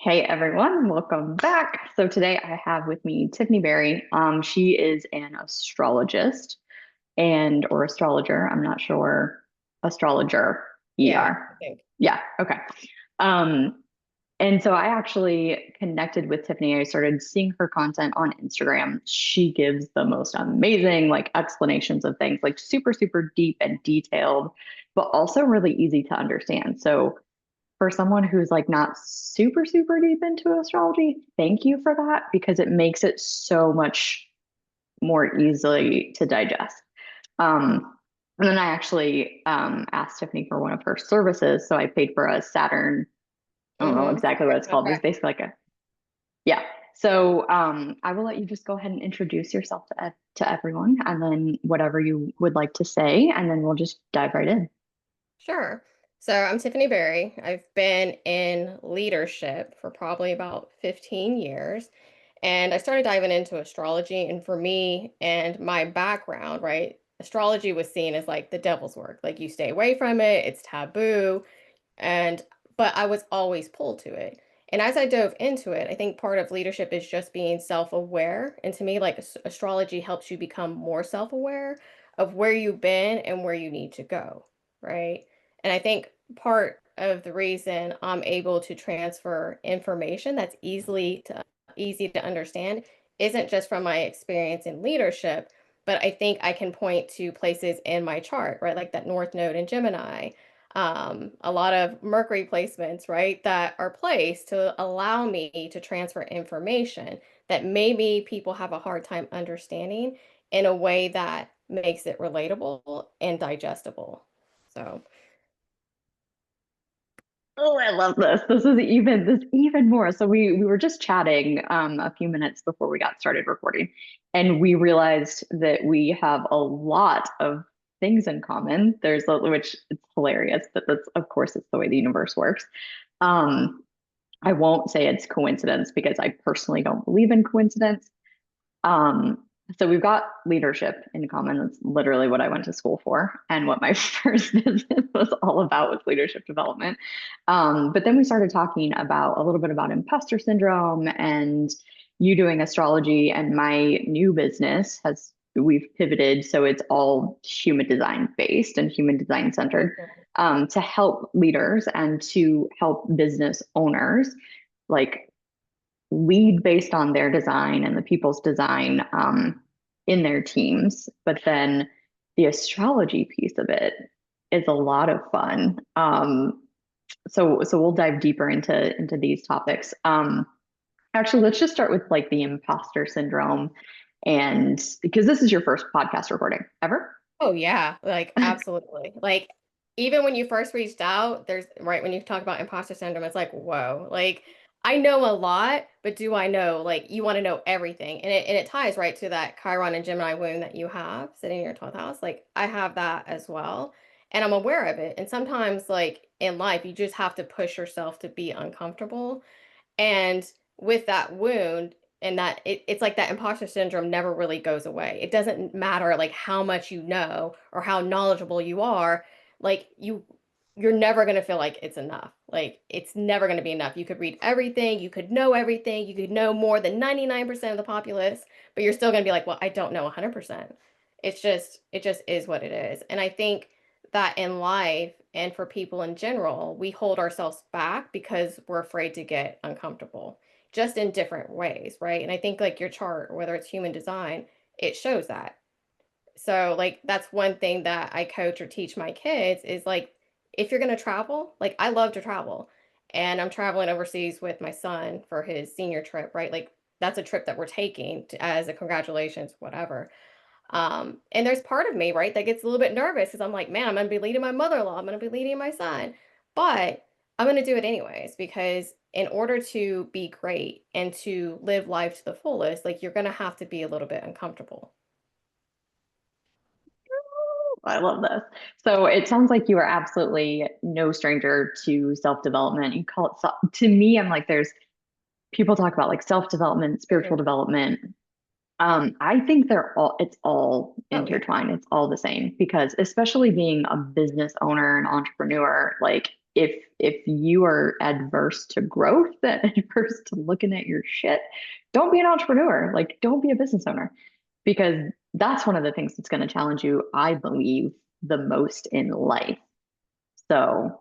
Hey everyone, welcome back. So today I have with me Tiffany Berry. She is an astrologist and or astrologer. I'm not sure. Astrologer, Yeah, ER. I think. Yeah, okay. Um, and so I actually connected with Tiffany. I started seeing her content on Instagram. She gives the most amazing like explanations of things, like super, super deep and detailed, but also really easy to understand. So for someone who's like not super, super deep into astrology, thank you for that because it makes it so much more easily to digest. And then I actually asked Tiffany for one of her services. So I paid for a Saturn. I don't know exactly what it's called, but Okay. it's basically like a, yeah. So I will let you just go ahead and introduce yourself to everyone and then whatever you would like to say, and then we'll just dive right in. Sure. So I'm Tiffany Berry. I've been in leadership for probably about 15 years. And I started diving into astrology. And for me and my background, right, astrology was seen as like the devil's work. Like you stay away from it, it's taboo. And but I was always pulled to it. And as I dove into it, I think part of leadership is just being self-aware. And to me, like astrology helps you become more self-aware of where you've been and where you need to go, right? And I think part of the reason I'm able to transfer information that's easy to understand isn't just from my experience in leadership, but I think I can point to places in my chart, right? Like that North Node in Gemini, a lot of Mercury placements, right, that are placed to allow me to transfer information that maybe people have a hard time understanding in a way that makes it relatable and digestible. So, Oh, I love this. This even more. So we were just chatting a few minutes before we got started recording, and we realized that we have a lot of things in common. Which it's hilarious, but that's of course it's the way the universe works. Um, I won't say it's coincidence because I personally don't believe in coincidence. Um, so we've got leadership in common. That's literally what I went to school for, and what my first business was all about was leadership development. But then we started talking about a little bit about imposter syndrome and you doing astrology, and my new business has we've pivoted so it's all human design based and human design centered to help leaders and to help business owners like lead based on their design and the people's design in their teams. But then the astrology piece of it is a lot of fun. So we'll dive deeper into these topics. Actually, let's just start with like the imposter syndrome, and because this is your first podcast recording ever. oh yeah, like absolutely. Like even when you first reached out, there's right when you talk about imposter syndrome, it's like, whoa, like I know a lot, but do I know? Like you want to know everything. And it ties right to that Chiron and Gemini wound that you have sitting in your 12th house. Like I have that as well. And I'm aware of it. And sometimes like in life, you just have to push yourself to be uncomfortable. And with that wound, and it's like that imposter syndrome never really goes away. It doesn't matter like how much you know or how knowledgeable you are, like you're never going to feel like it's enough. Like it's never going to be enough. You could read everything, you could know everything, you could know more than 99% of the populace, but you're still going to be like, well, I don't know 100%. It just is what it is. And I think that in life and for people in general, we hold ourselves back because we're afraid to get uncomfortable, just in different ways, right? And I think like your chart, whether it's human design, it shows that. So like that's one thing that I coach or teach my kids is like if you're going to travel, like I love to travel and I'm traveling overseas with my son for his senior trip, right? Like that's a trip that we're taking as a congratulations, whatever. And there's part of me, right, that gets a little bit nervous because I'm like, man, I'm going to be leading my mother-in-law, I'm going to be leading my son. But I'm going to do it anyways because in order to be great and to live life to the fullest, like you're going to have to be a little bit uncomfortable. I love this. So it sounds like you are absolutely no stranger to self-development. You call it to me, I'm like, there's people talk about like self-development, spiritual Mhm. development. I think it's all Oh yeah. intertwined. It's all the same because especially being a business owner and entrepreneur, like if you are adverse to growth and adverse to looking at your shit, don't be an entrepreneur. Like, don't be a business owner, because that's one of the things that's going to challenge you, I believe, the most in life. So,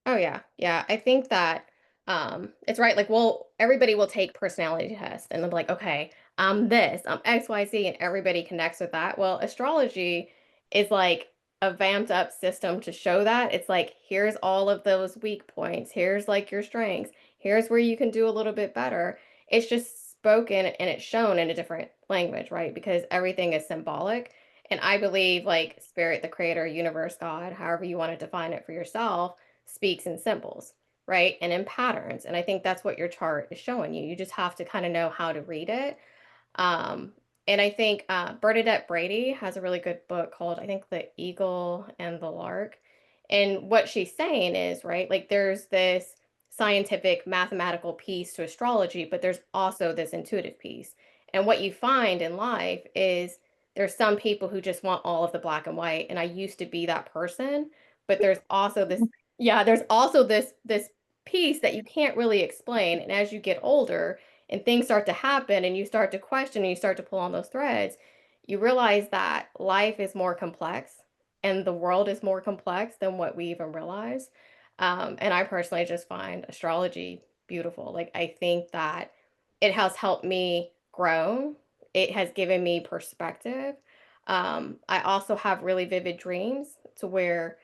Oh yeah. Yeah. I think that it's right. Like, well, everybody will take personality tests and they'll be like, okay, I'm this, I'm XYZ, and everybody connects with that. Well, astrology is like a vamped up system to show that. It's like, here's all of those weak points, here's like your strengths, here's where you can do a little bit better. It's just spoken and it's shown in a different language, right? Because everything is symbolic. And I believe like spirit, the creator, universe, God, however you want to define it for yourself, speaks in symbols, right? And in patterns. And I think that's what your chart is showing you. You just have to kind of know how to read it. Um, and I think Bernadette Brady has a really good book called, I think, The Eagle and the Lark. And what she's saying is, right, like there's this scientific mathematical piece to astrology, but there's also this intuitive piece. And what you find in life is there's some people who just want all of the black and white. And I used to be that person, but there's also this, yeah, there's also this piece that you can't really explain. And as you get older, and things start to happen and you start to question and you start to pull on those threads, you realize that life is more complex and the world is more complex than what we even realize. And I personally just find astrology beautiful. Like, I think that it has helped me grow, it has given me perspective. I also have really vivid dreams to where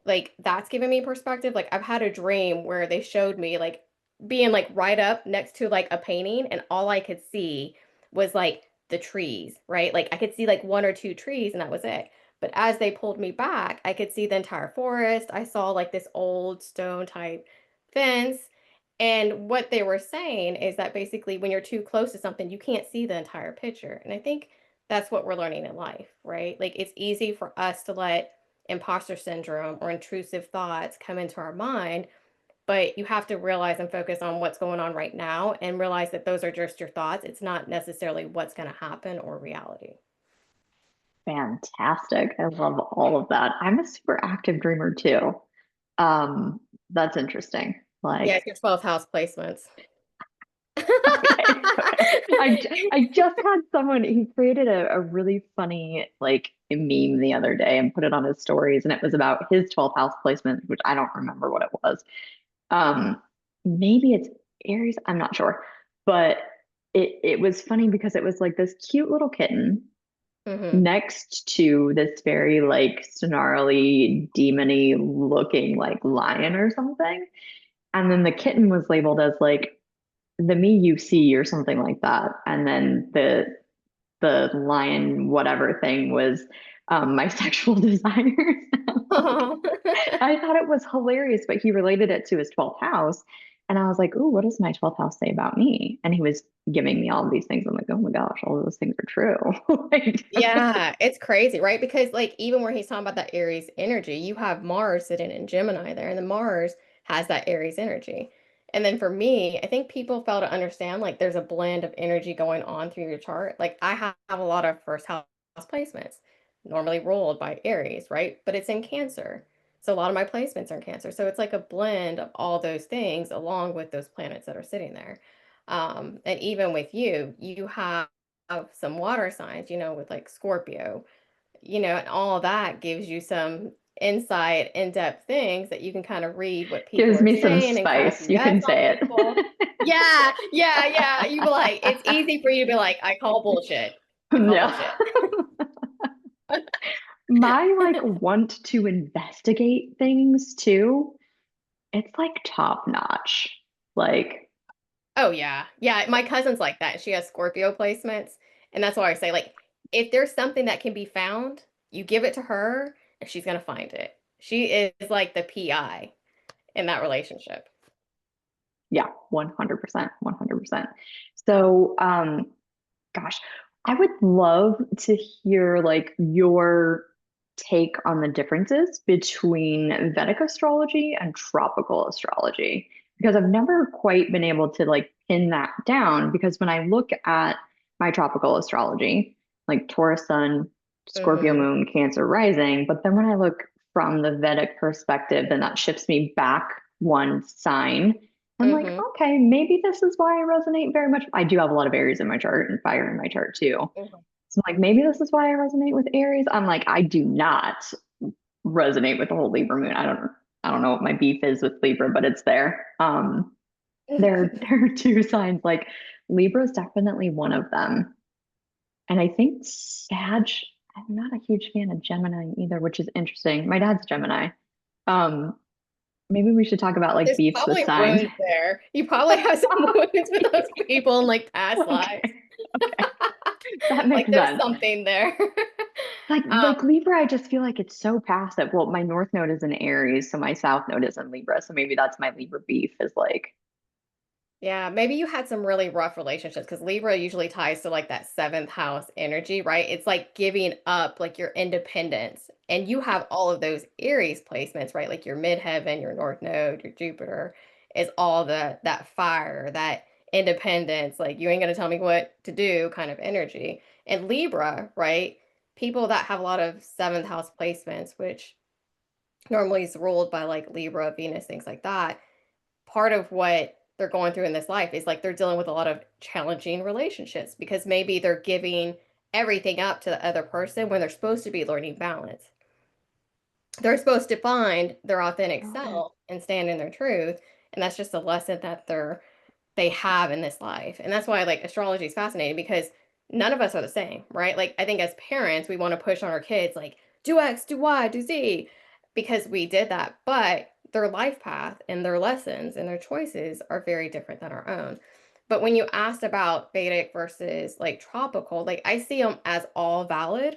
like that's given me perspective. Like I've had a dream where they showed me like being like right up next to like a painting and all I could see was like the trees, right? Like I could see like one or two trees and that was it. But as they pulled me back, I could see the entire forest. I saw like this old stone type fence. And what they were saying is that basically when you're too close to something, you can't see the entire picture. And I think that's what we're learning in life, right? Like it's easy for us to let imposter syndrome or intrusive thoughts come into our mind, but you have to realize and focus on what's going on right now and realize that those are just your thoughts. It's not necessarily what's going to happen or reality. fantastic. I love all of that. I'm a super active dreamer too. Um, that's interesting. Yeah, Like, it's your 12th house placements. okay, okay. I just had someone, he created a really funny like a meme the other day and put it on his stories, and it was about his 12th house placement, which I don't remember what it was. Um, maybe it's Aries, I'm not sure. But it was funny because it was like this cute little kitten Hmm. next to this very like snarly, demony looking like lion or something. And then the kitten was labeled as like the me you see or something like that. And then the lion whatever thing was my sexual desires. I thought it was hilarious, but he related it to his 12th house. And I was like, "Ooh, what does my 12th house say about me?" And he was giving me all of these things. I'm like, "Oh my gosh, all of those things are true." Like, Yeah, it's crazy, right? Because like even where he's talking about that Aries energy, you have Mars sitting in Gemini there, and the Mars has that Aries energy. And then for me, I think people fail to understand like there's a blend of energy going on through your chart. Like I have a lot of first house placements, normally ruled by Aries, right? But it's in Cancer. So a lot of my placements are in Cancer. So it's like a blend of all those things along with those planets that are sitting there. And even with you, you have some water signs, with like Scorpio, and all of that gives you some insight, in-depth things that you can kind of read what people gives are me some saying and call spice. You BS can on say people. it. Yeah, yeah, yeah. You be like, it's easy for you to be like, I call bullshit. I call Yeah. bullshit. My like want to investigate things too. It's like top notch. Like, Oh yeah. Yeah, my cousin's like that. She has Scorpio placements, and that's why I say like if there's something that can be found, you give it to her and she's gonna find it. She is like the PI in that relationship. yeah, 100%, 100%. So, gosh, I would love to hear like your take on the differences between Vedic astrology and tropical astrology, because I've never quite been able to like pin that down. Because when I look at my tropical astrology, like Taurus sun, Scorpio Hmm. moon, Cancer rising, but then when I look from the Vedic perspective, then that shifts me back one sign. I'm like, Hmm. okay, maybe this is why I resonate very much. I do have a lot of Aries in my chart and fire in my chart too. Hmm. So I'm like, maybe this is why I resonate with Aries. I'm like, I do not resonate with the whole Libra moon. I don't know what my beef is with Libra, but it's there. There are two signs. Like Libra is definitely one of them. And I think Sag, I'm not a huge fan of Gemini either, which is interesting. My dad's Gemini. Um, maybe we should talk about like There's beefs with probably signs. wounds there. You probably have some wounds with those people in like past lives. Okay, okay, that Like makes there's sense. something there. Like Libra, I just feel like it's so passive. Well, my North Node is in Aries, so my South Node is in Libra. So maybe that's my Libra beef is like, Yeah, maybe you had some really rough relationships because Libra usually ties to like that seventh house energy, right? It's like giving up like your independence. And you have all of those Aries placements, right? Like your midheaven, your North Node, your Jupiter is all that fire, that independence, like you ain't gonna tell me what to do kind of energy. And Libra, right? People that have a lot of seventh house placements, which normally is ruled by like Libra, Venus, things like that, part of what they're going through in this life is like they're dealing with a lot of challenging relationships because maybe they're giving everything up to the other person when they're supposed to be learning balance. They're supposed to find their authentic okay. self and stand in their truth. And that's just a lesson that they have in this life. And that's why like astrology is fascinating because none of us are the same, right? Like I think as parents, we want to push on our kids like do X, do Y, do Z because we did that, but their life path and their lessons and their choices are very different than our own. But when you asked about Vedic versus like tropical, like I see them as all valid.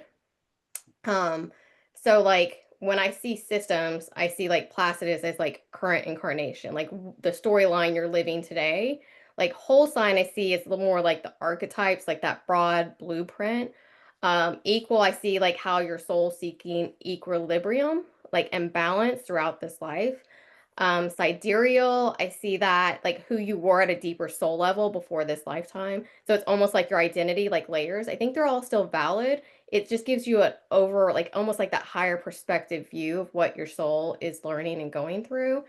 um, so like when I see systems, I see like Placidus as like current incarnation, like the storyline you're living today. Like whole sign I see is a little more like the archetypes, like that broad blueprint. Equal, I see like how your soul seeking equilibrium, like and balance throughout this life. Sidereal, I see that like who you were at a deeper soul level before this lifetime. So it's almost like your identity, like layers. I think they're all still valid. It just gives you an over, like almost like that higher perspective view of what your soul is learning and going through.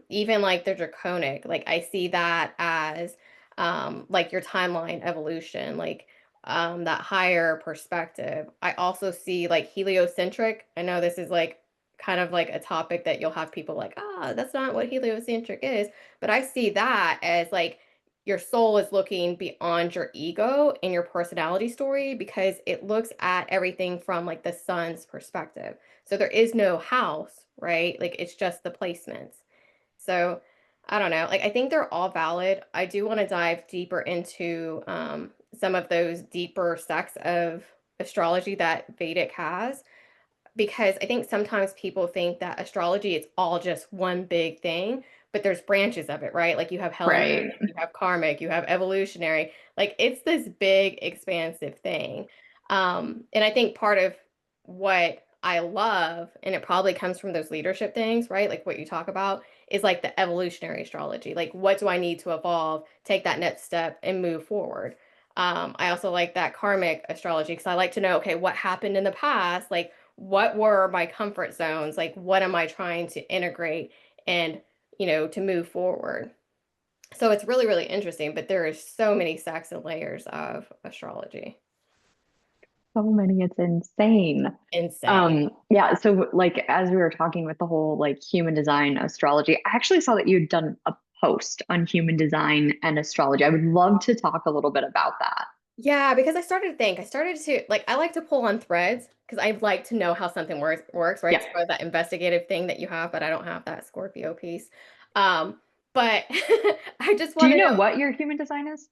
Even like the draconic, like I see that as like your timeline evolution, like that higher perspective. I also see like heliocentric. I know this is like kind of like a topic that you'll have people like, ah, that's not what heliocentric is. But I see that as like your soul is looking beyond your ego and your personality story because it looks at everything from like the sun's perspective. So there is no house, right? Like it's just the placements. So I don't know. Like I think they're all valid. I do want to dive deeper into some of those deeper sects of astrology that Vedic has because I think sometimes people think that astrology is all just one big thing, but there's branches of it, right? Like you have Hellenic, Right. you have karmic, you have evolutionary. Like it's this big, expansive thing. And I think part of what I love, and it probably comes from those leadership things, right? Like what you talk about is like the evolutionary astrology. Like what do I need to evolve, take that next step, and move forward. I also like that karmic astrology because I like to know, okay, what happened in the past? Like what were my comfort zones? Like, what am I trying to integrate and, to move forward? So it's really, really interesting, but there is so many stacks and layers of astrology. So many, it's insane. Insane. Yeah, so like as we were talking with the whole like human design astrology, I actually saw that you'd done a post on human design and astrology. I would love to talk a little bit about that. Yeah, because I started to like, I like to pull on threads because I like to know how something works, right? Yeah. It's part of that investigative thing that you have, but I don't have that Scorpio piece. But I just Do want you to know know. what your human design is?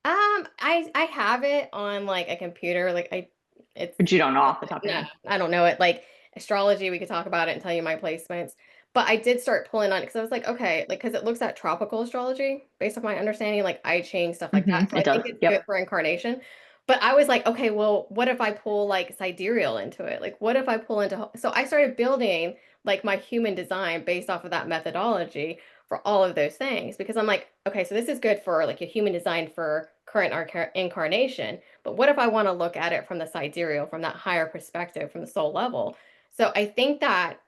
I have it on like a computer. Like it's But you don't know off the top of your no, head. I don't know it. Like astrology, we could talk about it and tell you my placements. But I did start pulling on it because I was like, okay, like because it looks at tropical astrology based on my understanding, like I Ching stuff like that. So It I does. think it's good Yep. for incarnation. But I was like, okay, well, what if I pull like sidereal into it? Like, what if I pull into so I started building like my human design based off of that methodology for all of those things because I'm like, okay, so this is good for like a human design for current incarnation, but what if I want to look at it from the sidereal, from that higher perspective, from the soul level? So I think that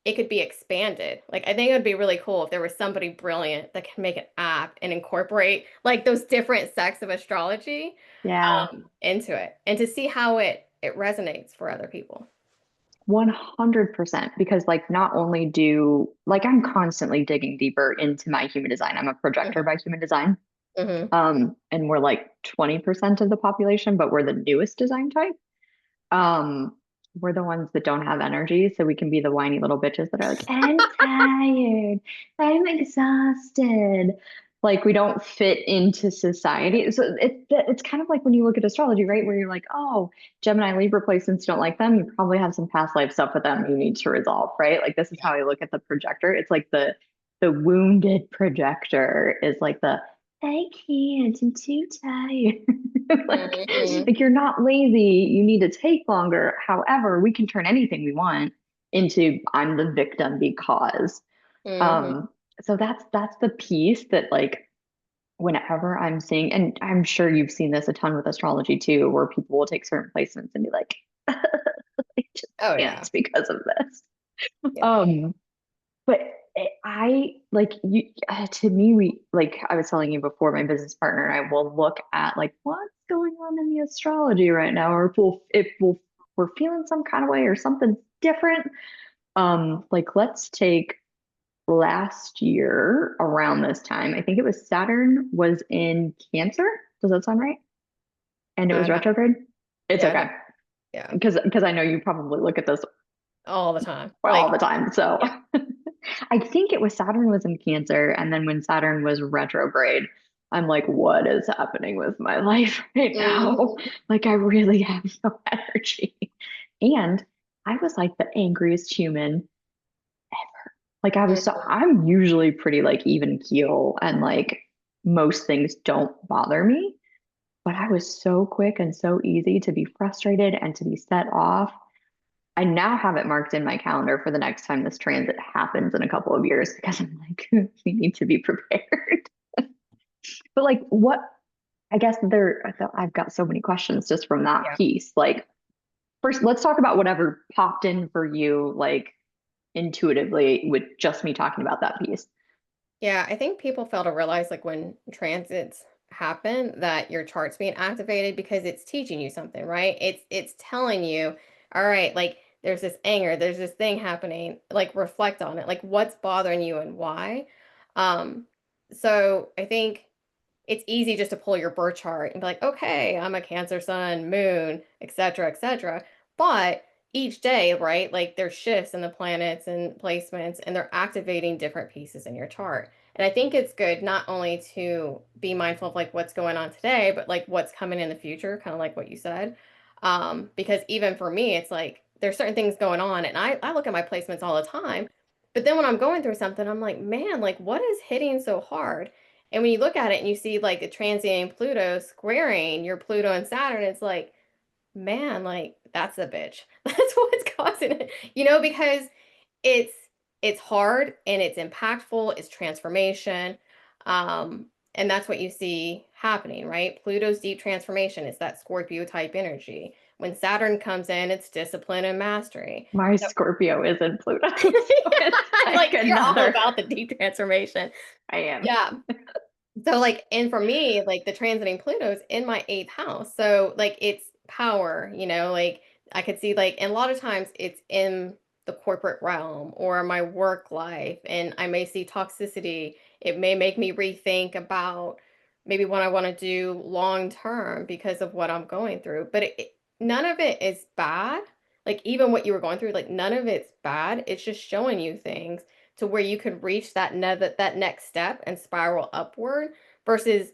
it could be expanded. Like I think it would be really cool if there was somebody brilliant that can make an app and incorporate like those different sects of astrology Yeah. into it and to see how it resonates for other people. 100%. Because like not only do like I'm constantly digging deeper into my human design. I'm a projector Hmm. by human design. Hmm. And we're like 20% of the population, but we're the newest design type. Um, we're the ones that don't have energy, so we can be the whiny little bitches that are like, I'm tired, I'm exhausted. Like we don't fit into society. So it's kind of like when you look at astrology, right? Where you're like, oh, Gemini Libra placements don't like them. You probably have some past life stuff with them you need to resolve, right? Like this is how I look at the projector. It's like the wounded projector is like the I can't, I'm too tired. Hmm. Like you're not lazy, you need to take longer. However, we can turn anything we want into I'm the victim because. Hmm. Um, so that's the piece that like whenever I'm seeing, and I'm sure you've seen this a ton with astrology too, where people will take certain placements and be like, I just Oh yeah. can't because of this. Yeah. Um, but I like you to me, we like I was telling you before, my business partner and I will look at like what's going on in the astrology right now, or if we're feeling some kind of way or something's different. Like let's take last year around this time. I think it was Saturn was in Cancer. Does that sound right? And it I was don't, retrograde. It's yeah, I okay don't, yeah, because I know you probably look at this all the time. all Like, the time. So yeah. I think it was Saturn was in Cancer, and then when Saturn was retrograde, I'm like, what is happening with my life right now? Hmm. Like, I really have no energy. And I was like the angriest human. Like, Hmm. I'm usually pretty like even keel, and like most things don't bother me. But I was so quick and so easy to be frustrated and to be set off. I now have it marked in my calendar for the next time this transit happens in a couple of years because I'm like, we need to be prepared. But like, what I guess I've got so many questions just from that Yeah. piece. Like, first, let's talk about whatever popped in for you, like intuitively, with just me talking about that piece. Yeah, I think people fail to realize like when transits happen that your chart's being activated because it's teaching you something, right? It's telling you, all right, like there's this anger, there's this thing happening, like reflect on it, like what's bothering you and why. Um, so I think it's easy just to pull your birth chart and be like, okay, I'm a Cancer sun, moon, etc., etc. But each day, right, like there's shifts in the planets and placements, and they're activating different pieces in your chart. And I think it's good not only to be mindful of like what's going on today, but like what's coming in the future, kind of like what you said. Because even for me, it's like there's certain things going on, and I look at my placements all the time. But then when I'm going through something, I'm like, man, like what is hitting so hard? And when you look at it and you see like the transient Pluto squaring your Pluto and Saturn, it's like, man, like that's a bitch. That's what's causing it. Because it's it's hard and it's impactful, it's transformation. And that's what you see happening, right? Pluto's deep transformation, it's that Scorpio type energy. When Saturn comes in, it's discipline and mastery. My So Scorpio is in Pluto, so it's yeah, like like you're all another. about the deep transformation. I am. Yeah. So like, and for me, like the transiting Pluto's in my eighth house. So like it's power, like I could see like, and a lot of times it's in the corporate realm or my work life, and I may see toxicity. It may make me rethink about maybe what I want to do long term because of what I'm going through. But none of it is bad. Like even what you were going through, like none of it's bad. It's just showing you things to where you could reach that next step and spiral upward versus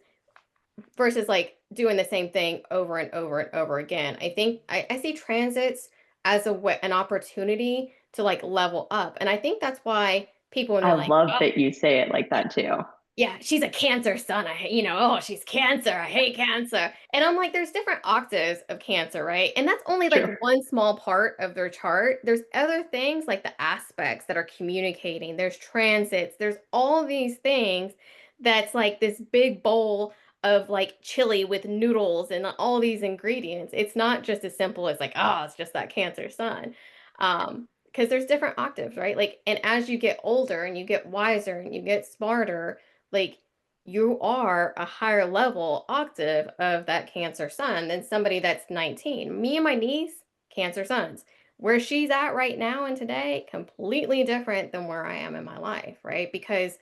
like doing the same thing over and over and over again. I think I see transits as an opportunity to like level up. And I think that's why people when I they're like, love oh, that you say it like yeah, that too. yeah, she's a Cancer sun. Oh, she's Cancer. I hate Cancer. And I'm like, there's different octaves of Cancer, right? And that's only like True. one small part of their chart. There's other things like the aspects that are communicating. There's transits. There's all these things that's like this big bowl of like chili with noodles and all these ingredients. It's not just as simple as like, oh, it's just that Cancer sun. Because there's different octaves, right? Like, and as you get older and you get wiser and you get smarter, like you are a higher level octave of that Cancer sun than somebody that's 19. Me and my niece, Cancer suns. Where she's at right now and today, completely different than where I am in my life, right? Because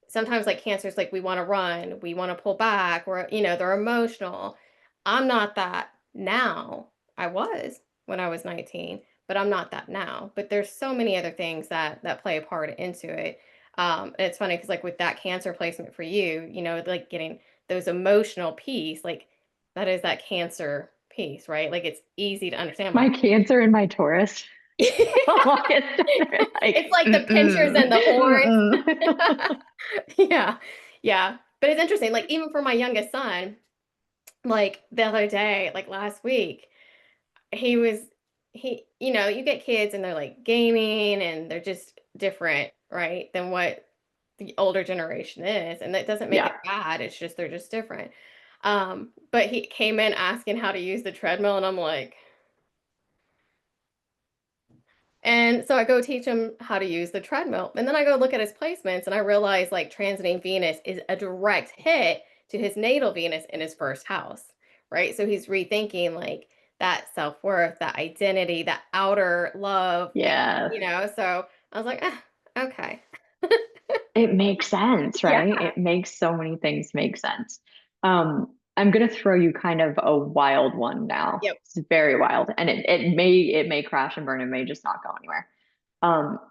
sometimes like cancers, like we want to run, we want to pull back, or they're emotional. I'm not that now. I was when I was 19, but I'm not that now. But there's so many other things that play a part into it. And it's funny because like with that Cancer placement for you, like getting those emotional piece, like that is that Cancer piece, right? Like it's easy to understand. My Like Cancer and my Taurus. it's Like, like the pinchers and the horns. mm-mm. Yeah. Yeah. But it's interesting. Like, even for my youngest son, like the other day, like last week, he was, you get kids and they're like gaming and they're just different, right, than what the older generation is. And that doesn't make Yeah. it bad. It's just, they're just different. But he came in asking how to use the treadmill, and I'm like, and so I go teach him how to use the treadmill. And then I go look at his placements and I realize like transiting Venus is a direct hit to his natal Venus in his first house, right? So he's rethinking like that self-worth, that identity, that outer love, like, Yes. so I was like, okay. It makes sense, Yeah. right? It makes so many things make sense. I'm gonna throw you kind of a wild one now. Yep. It's very wild, and it may crash and burn. It may just not go anywhere.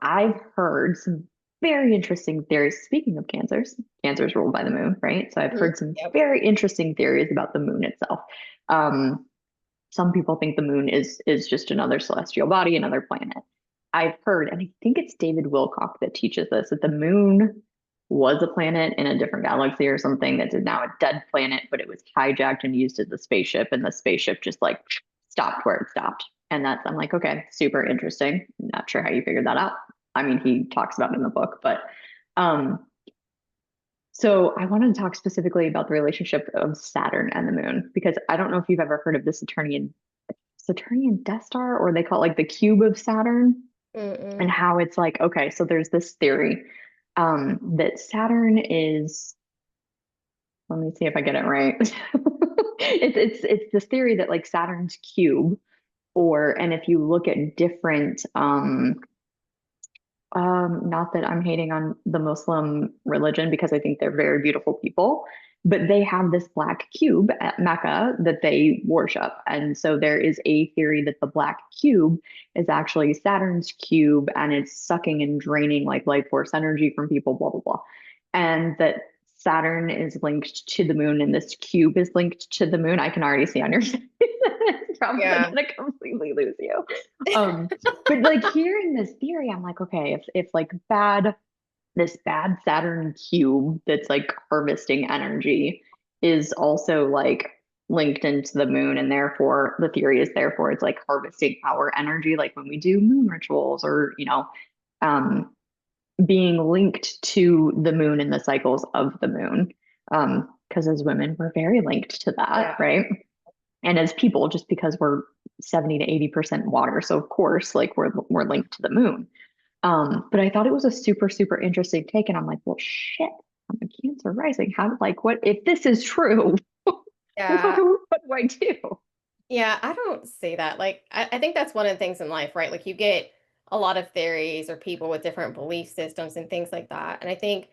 I've heard some very interesting theories. Speaking of cancers, cancers ruled by the moon, right? So I've Mhm. heard some Yep. very interesting theories about the moon itself. Um, some people think the moon is just another celestial body, another planet. I've heard, and I think it's David Wilcock that teaches this, that the moon was a planet in a different galaxy or something that is now a dead planet, but it was hijacked and used as a spaceship, and the spaceship just like stopped where it stopped. And I'm like, okay, super interesting. Not sure how you figured that out. I mean, he talks about it in the book, but um, so I wanted to talk specifically about the relationship of Saturn and the moon, because I don't know if you've ever heard of the Saturnian Death Star, or they call it like the cube of Saturn, and Mm-mm. how it's like, okay, so there's this theory that Saturn is, let me see if I get it right. It's this theory that like Saturn's cube, and if you look at different not that I'm hating on the Muslim religion, because I think they're very beautiful people, but they have this black cube at Mecca that they worship. And so there is a theory that the black cube is actually Saturn's cube, and it's sucking and draining like life force energy from people, blah, blah, blah. And that Saturn is linked to the moon and this cube is linked to the moon. I can already see on your face. It's probably Yeah. gonna completely lose you. Um, but like hearing this theory, I'm like, okay, if like this bad Saturn cube that's like harvesting energy is also like linked into the moon, and therefore the theory is therefore it's like harvesting our energy, like when we do moon rituals, or um, being linked to the moon and the cycles of the moon. Because as women, we're very linked to that, Yeah. right? And as people, just because we're 70 to 80% water, so of course like we're linked to the moon. But I thought it was a super super interesting take, and I'm like, well shit, I'm a Cancer rising, how, like, what if this is true? Yeah. What do I do? Yeah, I don't see that. Like, I think that's one of the things in life, right? Like, you get a lot of theories or people with different belief systems and things like that. And I think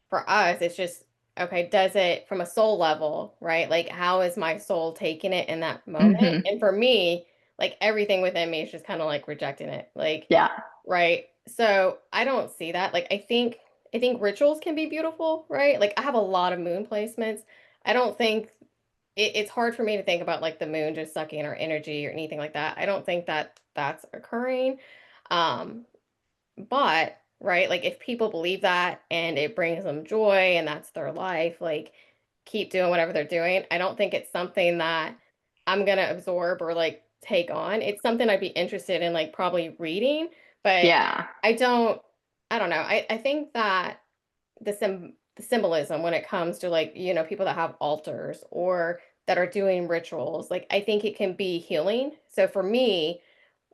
for us, it's just, okay, does it from a soul level, right? Like, how is my soul taking it in that moment? Hmm. And for me, like, everything within me is just kind of like rejecting it. Like, Yeah. right. So I don't see that. Like, I think rituals can be beautiful, right? Like, I have a lot of moon placements. I don't think it's hard for me to think about like the moon just sucking our energy or anything like that. I don't think that that's occurring. Um, but right, like if people believe that and it brings them joy and that's their life, like keep doing whatever they're doing. I don't think it's something that I'm gonna absorb or like take on. It's something I'd be interested in like probably reading, but Yeah. I don't I don't know. I think that the symbolism when it comes to like people that have altars or that are doing rituals, like I think it can be healing. So for me,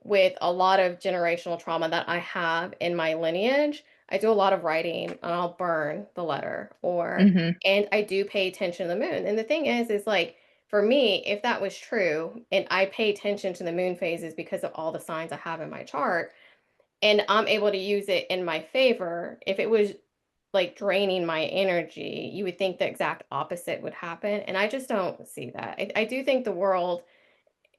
with a lot of generational trauma that I have in my lineage, I do a lot of writing and I'll burn the letter or Hmm. and I do pay attention to the moon. And the thing is like for me, if that was true and I pay attention to the moon phases because of all the signs I have in my chart and I'm able to use it in my favor, if it was like draining my energy, you would think the exact opposite would happen. And I just don't see that. I do think the world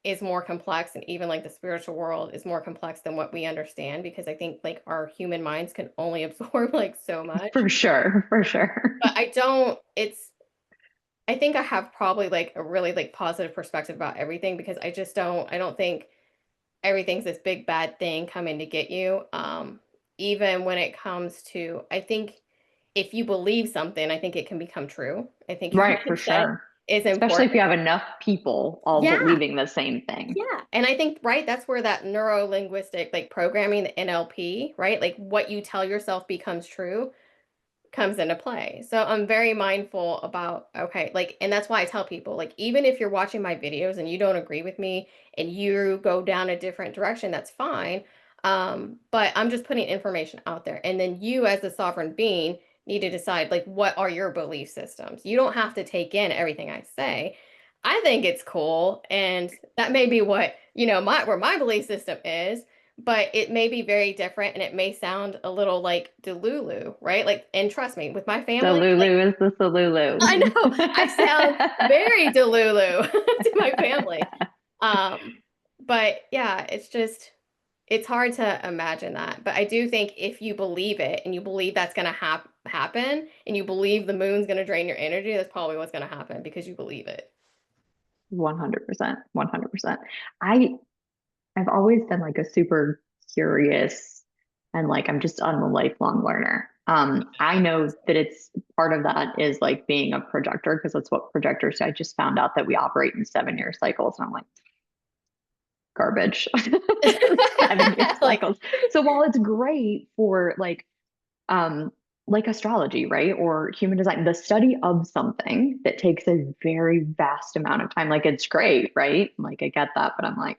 is more complex and even like the spiritual world is more complex than what we understand because I think like our human minds can only absorb like so much. For sure, for sure. But I don't, it's, I think I have probably like a really like positive perspective about everything because I don't think everything's this big bad thing coming to get you. Even when it comes to, I think if you believe something, I think it can become true. I think your Right, for mindset sure. is Especially if important. you have enough people all Yeah. believing the same thing. Yeah. And I think, right, that's where that neuro linguistic like programming, the NLP, right? Like what you tell yourself becomes true comes into play. So I'm very mindful about, okay, like, and that's why I tell people, like, even if you're watching my videos and you don't agree with me and you go down a different direction, that's fine. But I'm just putting information out there. And then you, as the sovereign being, need to decide, like, what are your belief systems? You don't have to take in everything I say. I think it's cool. And that may be what, where my belief system is, but it may be very different and it may sound a little like Delulu, right? Like, and trust me, with my The family, like, Lulu is the I Salulu. know I sound very Delulu to my family. Um, but yeah, it's just, it's hard to imagine that. But I do think if you believe it and you believe that's going to happen and you believe the moon's going to drain your energy, that's probably what's going to happen because you believe it. 100%, 100%. I I've always been like a super curious and like I'm a lifelong learner. I know that it's part of that is like being a projector because that's what projectors do. I just found out that we operate in 7 year cycles and I'm like garbage. 7 year Like, cycles. So while it's great for um like astrology, right? Or human design, the study of something that takes a very vast amount of time, like it's great, right? Like I get that, but I'm like,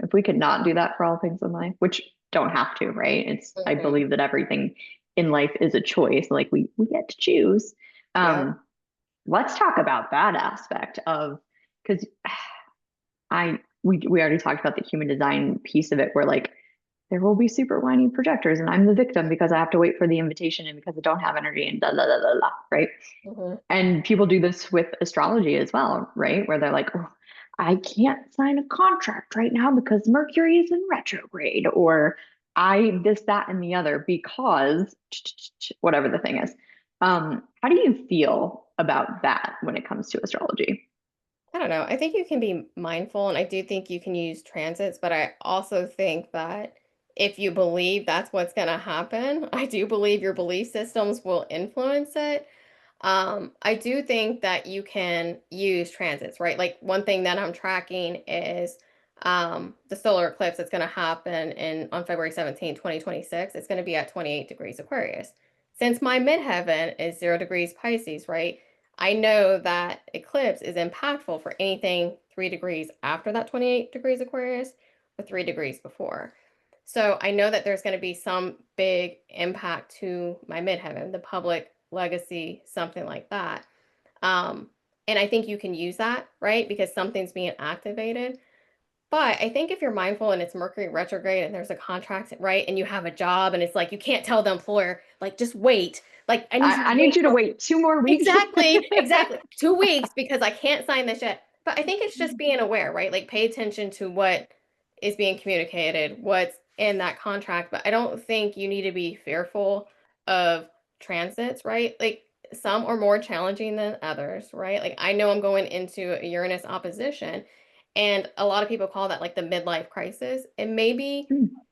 if we could not do that for all things in life, which don't have to, right? I mhm. believe that everything in life is a choice. Like we get to choose. Yeah. Um, let's talk about that aspect of because we already talked about the human design piece of it where like there will be super whiny projectors and I'm the victim because I have to wait for the invitation and because I don't have energy and da da da da da, right? Mhm. And people do this with astrology as well, right? Where they're like, oh, I can't sign a contract right now because Mercury is in retrograde, or I this, that, and the other because whatever the thing is. How do you feel about that when it comes to astrology? I don't know. I think you can be mindful, and I do think you can use transits, but I also think that if you believe that's what's going to happen, I do believe your belief systems will influence it. I do think that you can use transits, right? Like one thing that I'm tracking is the solar eclipse that's going to happen on February 17th, 2026. It's going to be at 28 degrees Aquarius. Since my midheaven is 0 degrees Pisces, right? I know that eclipse is impactful for anything 3 degrees after that 28 degrees Aquarius or 3 degrees before. So I know that there's going to be some big impact to my midheaven, the public legacy, something like that. Um, and I think you can use that, right? Because something's being activated. But I think if you're mindful and it's Mercury retrograde and there's a contract, right? And you have a job and it's like you can't tell the employer, like, just wait. Like, I need you to I need wait you to till wait 2 more weeks. exactly, exactly. 2 weeks because I can't sign this yet. But I think it's just being aware, right? Like pay attention to what is being communicated, what's in that contract. But I don't think you need to be fearful of transits, right? Like some are more challenging than others, right? Like I know I'm going into a Uranus opposition, and a lot of people call that like the midlife crisis. And maybe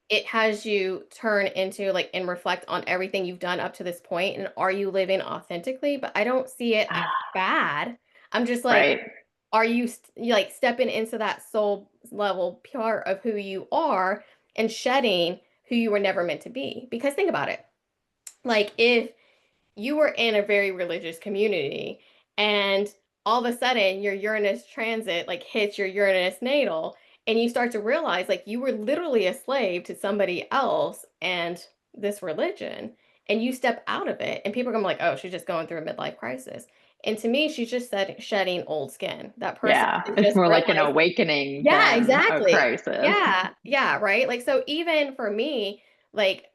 it has you turn into like and reflect on everything you've done up to this point and are you living authentically, but I don't see it as bad. I'm just like, Right. are you like stepping into that soul level part of who you are and shedding who you were never meant to be? Because think about it, like if you were in a very religious community and all of a sudden your Uranus transit like hits your Uranus natal And you start to realize like you were literally a slave to somebody else and this religion, and you step out of it, and people are gonna be like, oh, she's just going through a midlife crisis. And to me, she's just shedding old skin. That person Yeah, is it's just more like an realizing, awakening yeah, than a exactly. crisis. Yeah, yeah, right. Like, so even for me, like,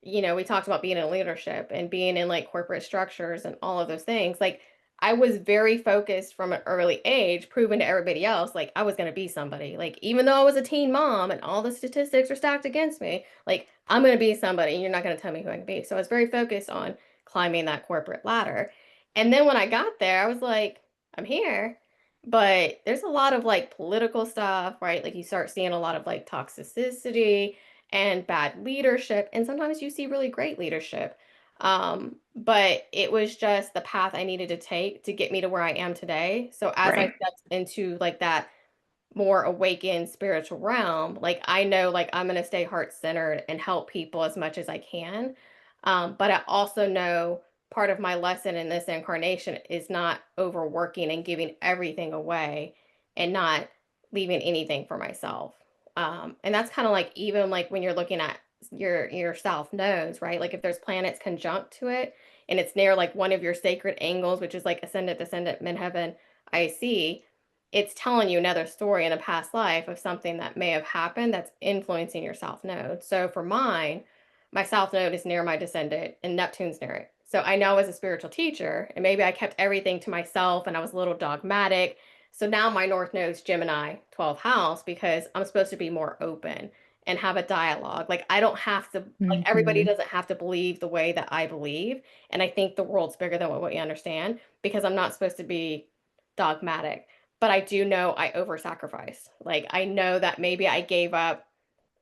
we talked about being in leadership and being in like corporate structures and all of those things. Like, I was very focused from an early age, proving to everybody else, like, I was going to be somebody. Like, even though I was a teen mom and all the statistics are stacked against me, like, I'm going to be somebody and you're not going to tell me who I can be. So I was very focused on climbing that corporate ladder. And then when I got there, I was like, I'm here. But there's a lot of like political stuff, right? Like, you start seeing a lot of like toxicity and bad leadership. And sometimes you see really great leadership. But it was just the path I needed to take to get me to where I am today. So as I Right. stepped into like that more awakened spiritual realm, like I know like I'm going to stay heart centered and help people as much as I can. But I also know part of my lesson in this incarnation is not overworking and giving everything away and not leaving anything for myself. And that's kind of like even like when you're looking at your south nodes, right? Like if there's planets conjunct to it and it's near like one of your sacred angles, which is like ascendant, descendant, midheaven, IC, it's telling you another story in a past life of something that may have happened that's influencing your south node. So for mine, my south node is near my descendant and Neptune's near it. So I know as a spiritual teacher, and maybe I kept everything to myself and I was a little dogmatic. So now my north node's Gemini 12th house because I'm supposed to be more open and have a dialogue. Like I don't have to, like everybody Hmm. doesn't have to believe the way that I believe. And I think the world's bigger than what we understand because I'm not supposed to be dogmatic, but I do know I over sacrificed. Like I know that maybe I gave up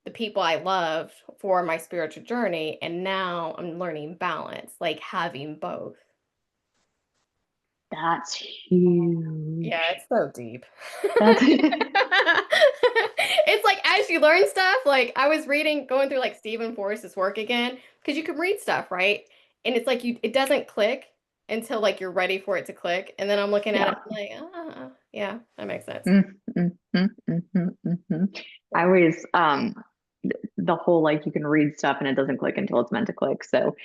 the people I loved for my spiritual journey, and now I'm learning balance, like having both. That's Yeah, huge. it's so deep. That's It's like as you learn stuff, like I was reading, going through like Stephen Forrest's work again, because you can read stuff, right? And it's like it doesn't click until like you're ready for it to click. And then I'm looking at yeah. it, I'm like, yeah, that makes sense. Mm, mm, mm, mm, mm, mm, mm. I always the whole like you can read stuff and it doesn't click until it's meant to click. So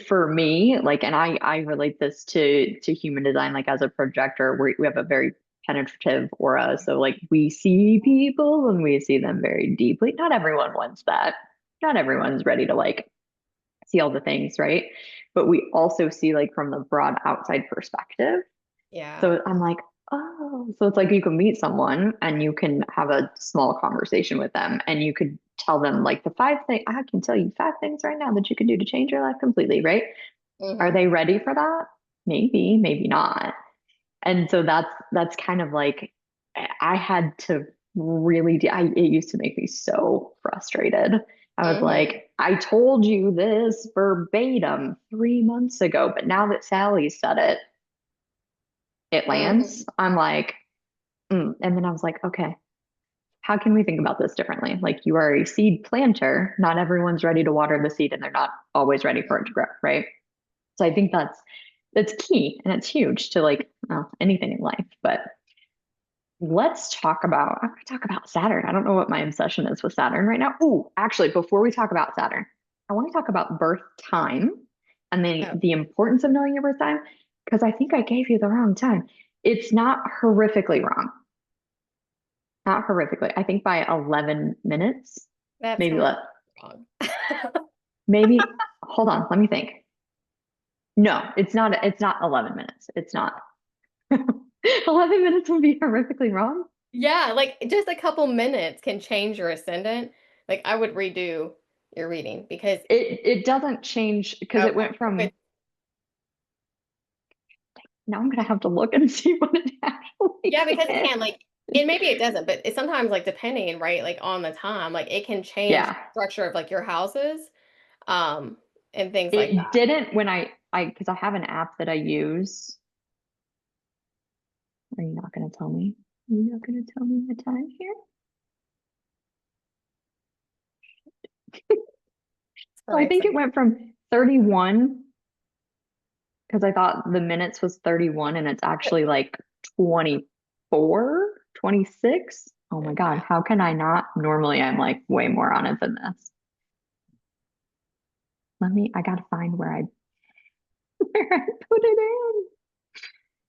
for me, like, and I relate this to human design, like as a projector, we have a very penetrative aura. So like we see people and we see them very deeply. Not everyone wants that. Not everyone's ready to like see all the things, right? But we also see like from the broad outside perspective. Yeah. So I'm like, oh, so it's like you can meet someone and you can have a small conversation with them and you could tell them like the five things, I can tell you five things right now that you can do to change your life completely, right? Are Hmm. they ready for that? Maybe, maybe not. And so that's kind of like I had to really it used to make me so frustrated. I was Hmm. like, I told you this verbatim 3 months ago, but now that Sally said it, it lands. Hmm. I'm like, mm. And then I was like, okay, how can we think about this differently? Like you are a seed planter. Not everyone's ready to water the seed and they're not always ready for it to grow, right? So I think that's key and it's huge to like anything in life. But I want to talk about Saturn. I don't know what my obsession is with Saturn right now. Oh, actually, before we talk about Saturn, I want to talk about birth time and Oh, the importance of knowing your birth time because I think I gave you the wrong time. It's not horrifically wrong. Not horrifically. I think by 11 minutes, that's maybe horrible. less. Wrong. Maybe, hold on, let me think. No, it's not 11 minutes. It's not. 11 minutes would be horrifically wrong. Yeah, like just a couple minutes can change your ascendant. Like I would redo your reading because It doesn't change because it okay, went from okay. now I'm gonna have to look and see what it actually Yeah, because it is. can like, and maybe it doesn't, but it's sometimes like depending, right? Like on the time, like it can change the Yeah. structure of like your houses, um, and things like It that. didn't when I because I have an app that I use. Are you not gonna tell me? Are you not gonna tell me the time here? It's So really I think it exciting. went from 31 because I thought the minutes was 31 and it's actually like 24, 26. Oh my God, Okay. how can I not? Normally I'm like way more on it than this. I gotta find where I where I put it in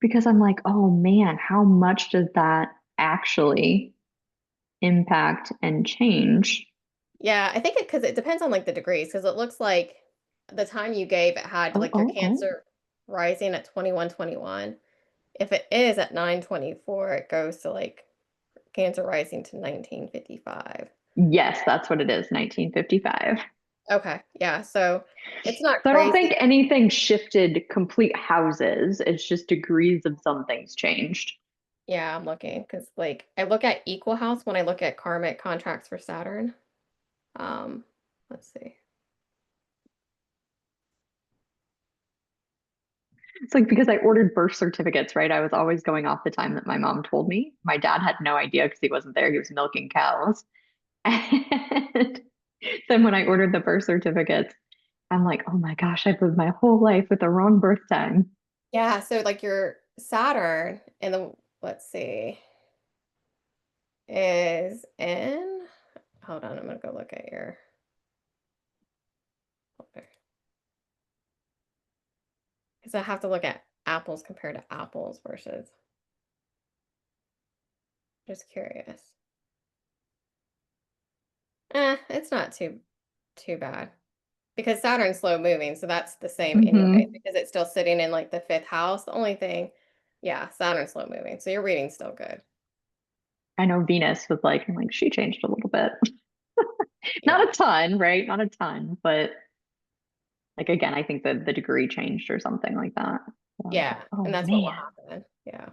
because I'm like, oh man, how much does that actually impact and change? Yeah, I think because it depends on like the degrees, because it looks like the time you gave it had Oh, like your oh, oh. Cancer rising at 2121. If it is at 924, it goes to like Cancer rising to 1955. Yes, that's what it is, 1955. Okay, yeah, so it's not So I don't think crazy. anything shifted complete houses. It's just degrees of some things changed. Yeah, I'm looking because like I look at equal house when I look at karmic contracts for Saturn. Um, let's see. It's like because I ordered birth certificates, right? I was always going off the time that my mom told me. My dad had no idea because he wasn't there. He was milking cows. And then when I ordered the birth certificates, I'm like, oh my gosh, I've lived my whole life with the wrong birth time. Yeah, so like your Saturn and the let's see is in. Hold on, I'm gonna go look at your. Because I have to look at apples compared to apples versus. Just curious. It's not too bad because Saturn's slow moving, so that's the same anyway Hmm. because it's still sitting in like the fifth house. The only thing, yeah, Saturn's slow moving, so your reading's still good. I know Venus was like, I'm like, she changed a little bit. Yeah, Not a ton, right? Not a ton, but like again, I think that the degree changed or something like that. So I was like, yeah, and oh that's what will man. happen. Yeah.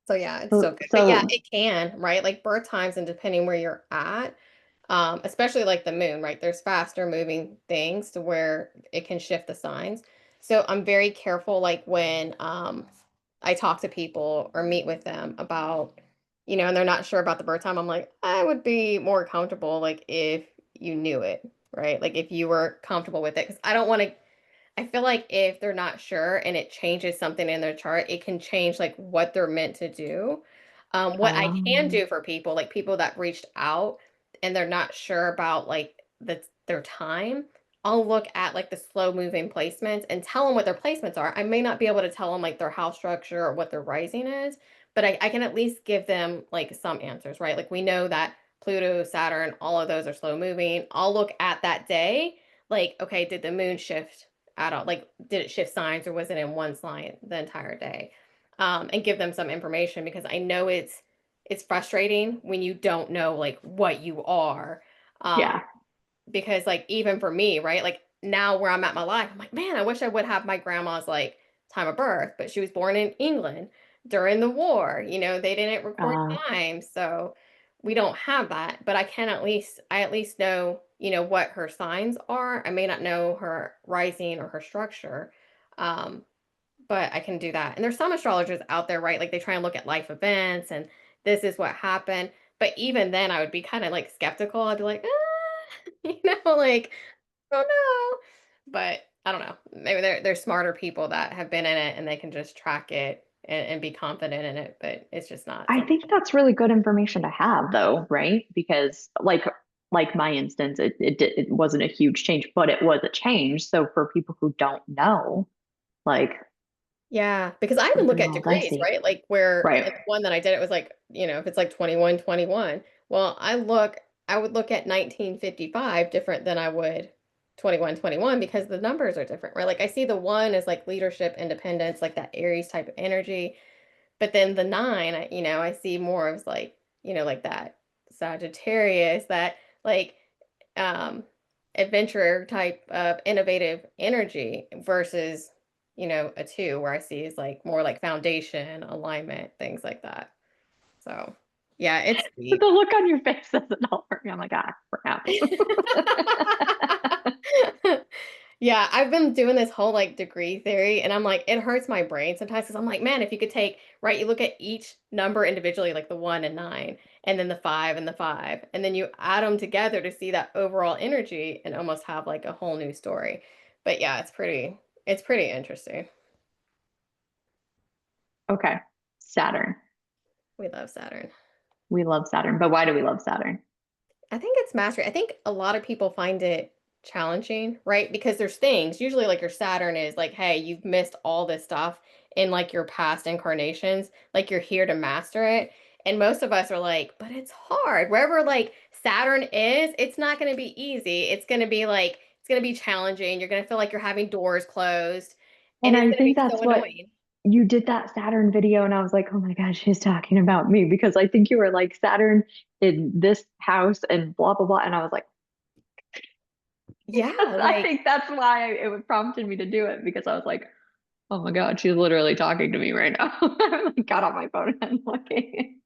So yeah, it's So still good. But yeah, so it can, right? Like birth times and depending where you're at, especially like the moon, right? There's faster moving things to where it can shift the signs. So I'm very careful, like when I talk to people or meet with them about, and they're not sure about the birth time. I'm like, I would be more comfortable, like if you knew it, right? Like if you were comfortable with it, because I don't want to. I feel like if they're not sure and it changes something in their chart, it can change like what they're meant to do. What I can um do for people, like people that reached out and they're not sure about like their time, I'll look at like the slow moving placements and tell them what their placements are. I may not be able to tell them like their house structure or what their rising is, but I can at least give them like some answers, right? Like we know that Pluto, Saturn, all of those are slow moving. I'll look at that day, like, okay, did the moon shift at all? Like, did it shift signs or was it in one sign the entire day? And give them some information because I know it's frustrating when you don't know like what you are. Um, yeah. because like even for me, right? Like now where I'm at my life, I'm like, man, I wish I would have my grandma's like time of birth, but she was born in England during the war. They didn't record Uh time, so we don't have that. But I at least know, what her signs are. I may not know her rising or her structure. Um, but I can do that. And there's some astrologers out there, right? Like they try and look at life events and this is what happened. But even then I would be kind of like skeptical. I'd be like, like, oh no. But I don't know. Maybe they're smarter people that have been in it and they can just track it and be confident in it. But it's just not I something. think that's really good information to have though, right? Because like my instance, it wasn't a huge change, but it was a change. So for people who don't know, like Yeah, because I even could look be at all degrees, dicey. right? Like where Right. in the one that I did, it was like, if it's like 2121. Well, I would look at 1955 different than I would 2121 because the numbers are different, right? Like I see the one as like leadership, independence, like that Aries type of energy. But then the nine, I see more of like, like that Sagittarius, that like um adventurer type of innovative energy versus, a two where I see is like more like foundation, alignment, things like that. So yeah, it's The deep. look on your face says it all for me. I'm like, ah, crap. Yeah, I've been doing this whole like degree theory and I'm like, it hurts my brain sometimes because I'm like, man, if you could take, right, you look at each number individually, like the one and nine, and then the five and the five, and then you add them together to see that overall energy and almost have like a whole new story. But yeah, it's pretty interesting. Okay. Saturn. We love Saturn. We love Saturn, but why do we love Saturn? I think it's mastery. I think a lot of people find it challenging, right? Because there's things, usually like your Saturn is like, hey, you've missed all this stuff in like your past incarnations, like you're here to master it. And most of us are like, but it's hard. Wherever like Saturn is, it's not going to be easy. It's going to be like, it's going to be challenging. You're going to feel like you're having doors closed, and And it's I going to think be so that's what annoying. you did that Saturn video, and I was like, oh my gosh, she's talking about me because I think you were like Saturn in this house and blah blah blah. And I was like, Yeah, I like think that's why it prompted me to do it because I was like, oh my God, she's literally talking to me right now. I like got on my phone and looking.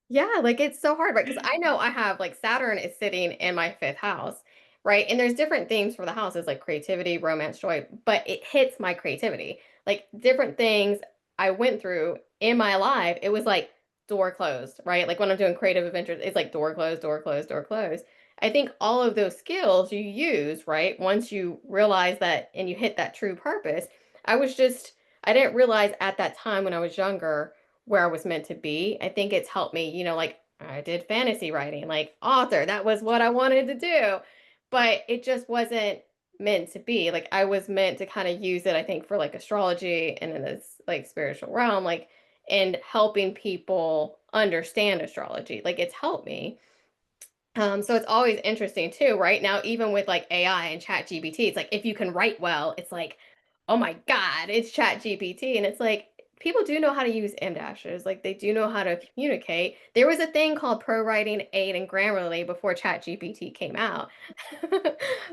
yeah, like it's so hard, right? Because I know I have like Saturn is sitting in my fifth house, right? And there's different themes for the houses like creativity, romance, joy, but it hits my creativity. Like different things I went through in my life, it was like door closed, right? Like when I'm doing creative adventures, it's like door closed, door closed, door closed. I think all of those skills you use, right? Once you realize that and you hit that true purpose, I was just, I didn't realize at that time when I was younger where I was meant to be. I think it's helped me, like I did fantasy writing, like author. That was what I wanted to do. But it just wasn't meant to be. Like I was meant to kind of use it, I think, for like astrology and in this like spiritual realm, like and helping people understand astrology. Like it's helped me. So it's always interesting too, right? Now, even with like AI and Chat GPT, it's like if you can write well, it's like, oh my God, it's Chat GPT. And it's like people do know how to use M dashes, like they do know how to communicate. There was a thing called Pro Writing 8 and Grammarly before Chat GPT came out.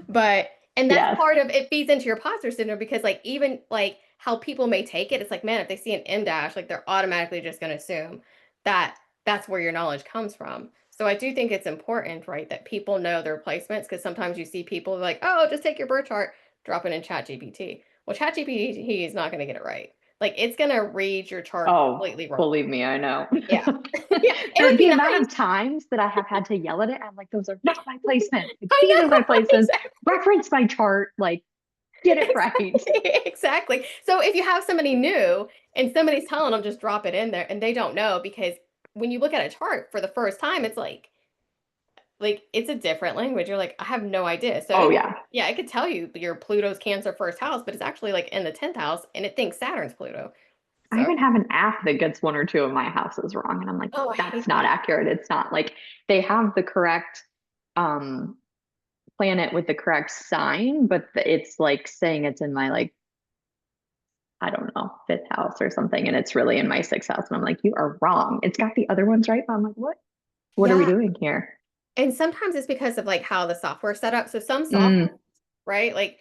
But and that's Yes. part of it feeds into your imposter syndrome because like even like how people may take it, it's like, man, if they see an M dash, like they're automatically just gonna assume that that's where your knowledge comes from. So I do think it's important, right, that people know their placements because sometimes you see people like, oh, just take your birth chart, drop it in ChatGPT. Well, ChatGPT is not going to get it right. Like it's going to read your chart Oh, completely wrong. believe me, I know. Yeah. Yeah. It would The be amount of nice. times that I have had to yell at it, I'm like, those are not my placements. These I are my know. placements. Reference my chart, like, get it right. Exactly. Exactly. So if you have somebody new and somebody's telling them just drop it in there and they don't know because when you look at a chart for the first time, it's like it's a different language. You're like, I have no idea. So Oh, yeah. yeah, I could tell you your Pluto's Cancer first house, but it's actually like in the 10th house and it thinks Saturn's Pluto. I So, even have an app that gets one or two of my houses wrong. And I'm like, oh, I that's hate not that. accurate. It's not like they have the correct um planet with the correct sign, but it's like saying it's in my like, I don't know, fifth house or something. And it's really in my sixth house. And I'm like, you are wrong. It's got the other ones right. But I'm like, what? What are we Yeah. doing here? And sometimes it's because of like how the software's set up. So some software, Mm, right? Like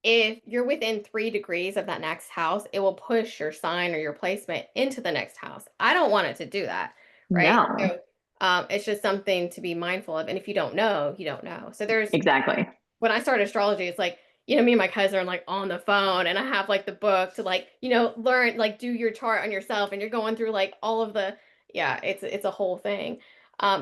if you're within 3 degrees of that next house, it will push your sign or your placement into the next house. I don't want it to do that, right? no, So it's just something to be mindful of. And if you don't know, you don't know. So there's exactly. when I started astrology, it's like, me and my cousin are like on the phone and I have like the book to like, learn, like do your chart on yourself and you're going through like all of the, yeah, it's a whole thing.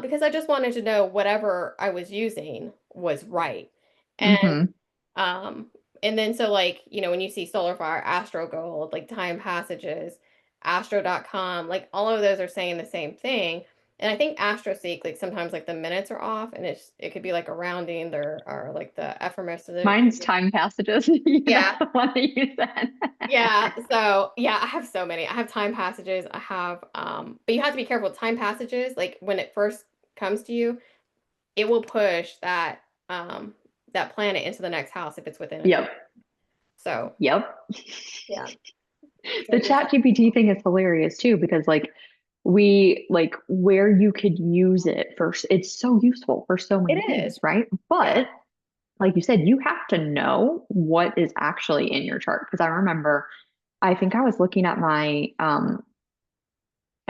Because I just wanted to know whatever I was using was right. And Hmm. um, and then so like, when you see Solar Fire, Astro Gold, like Time Passages, Astro.com, like all of those are saying the same thing. And I think AstroSeek, like sometimes like the minutes are off and it could be like a rounding there or like the ephemeris. Mine's time passages. That's Yeah. the one that you said. Yeah. So yeah, I have so many. I have time passages. I have but you have to be careful with time passages. Like when it first comes to you, it will push that planet into the next house if it's within a 3. Yep. So Yep. yeah. So The just chat GPT thing is hilarious too, because like we like where you could use it for it's so useful for so it many is. things, right? Yeah. But like you said, you have to know what is actually in your chart. Because I remember I think I was looking at my and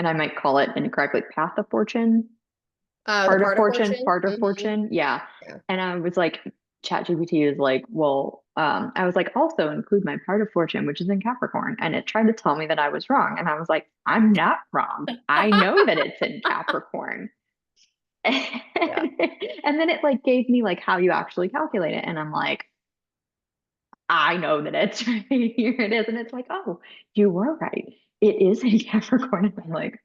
I might call it incorrectly, path of fortune, The part of fortune. part of fortune. Yeah. Yeah. And I was like, ChatGPT is like, well, I was like, also include my part of fortune, which is in Capricorn. And it tried to tell me that I was wrong. And I was like, I'm not wrong. I know that it's in Capricorn. Yeah. And then it like gave me like how you actually calculate it. And I'm like, I know that it's right here it is. And it's like, oh, you were right. It is in Capricorn. And I'm like,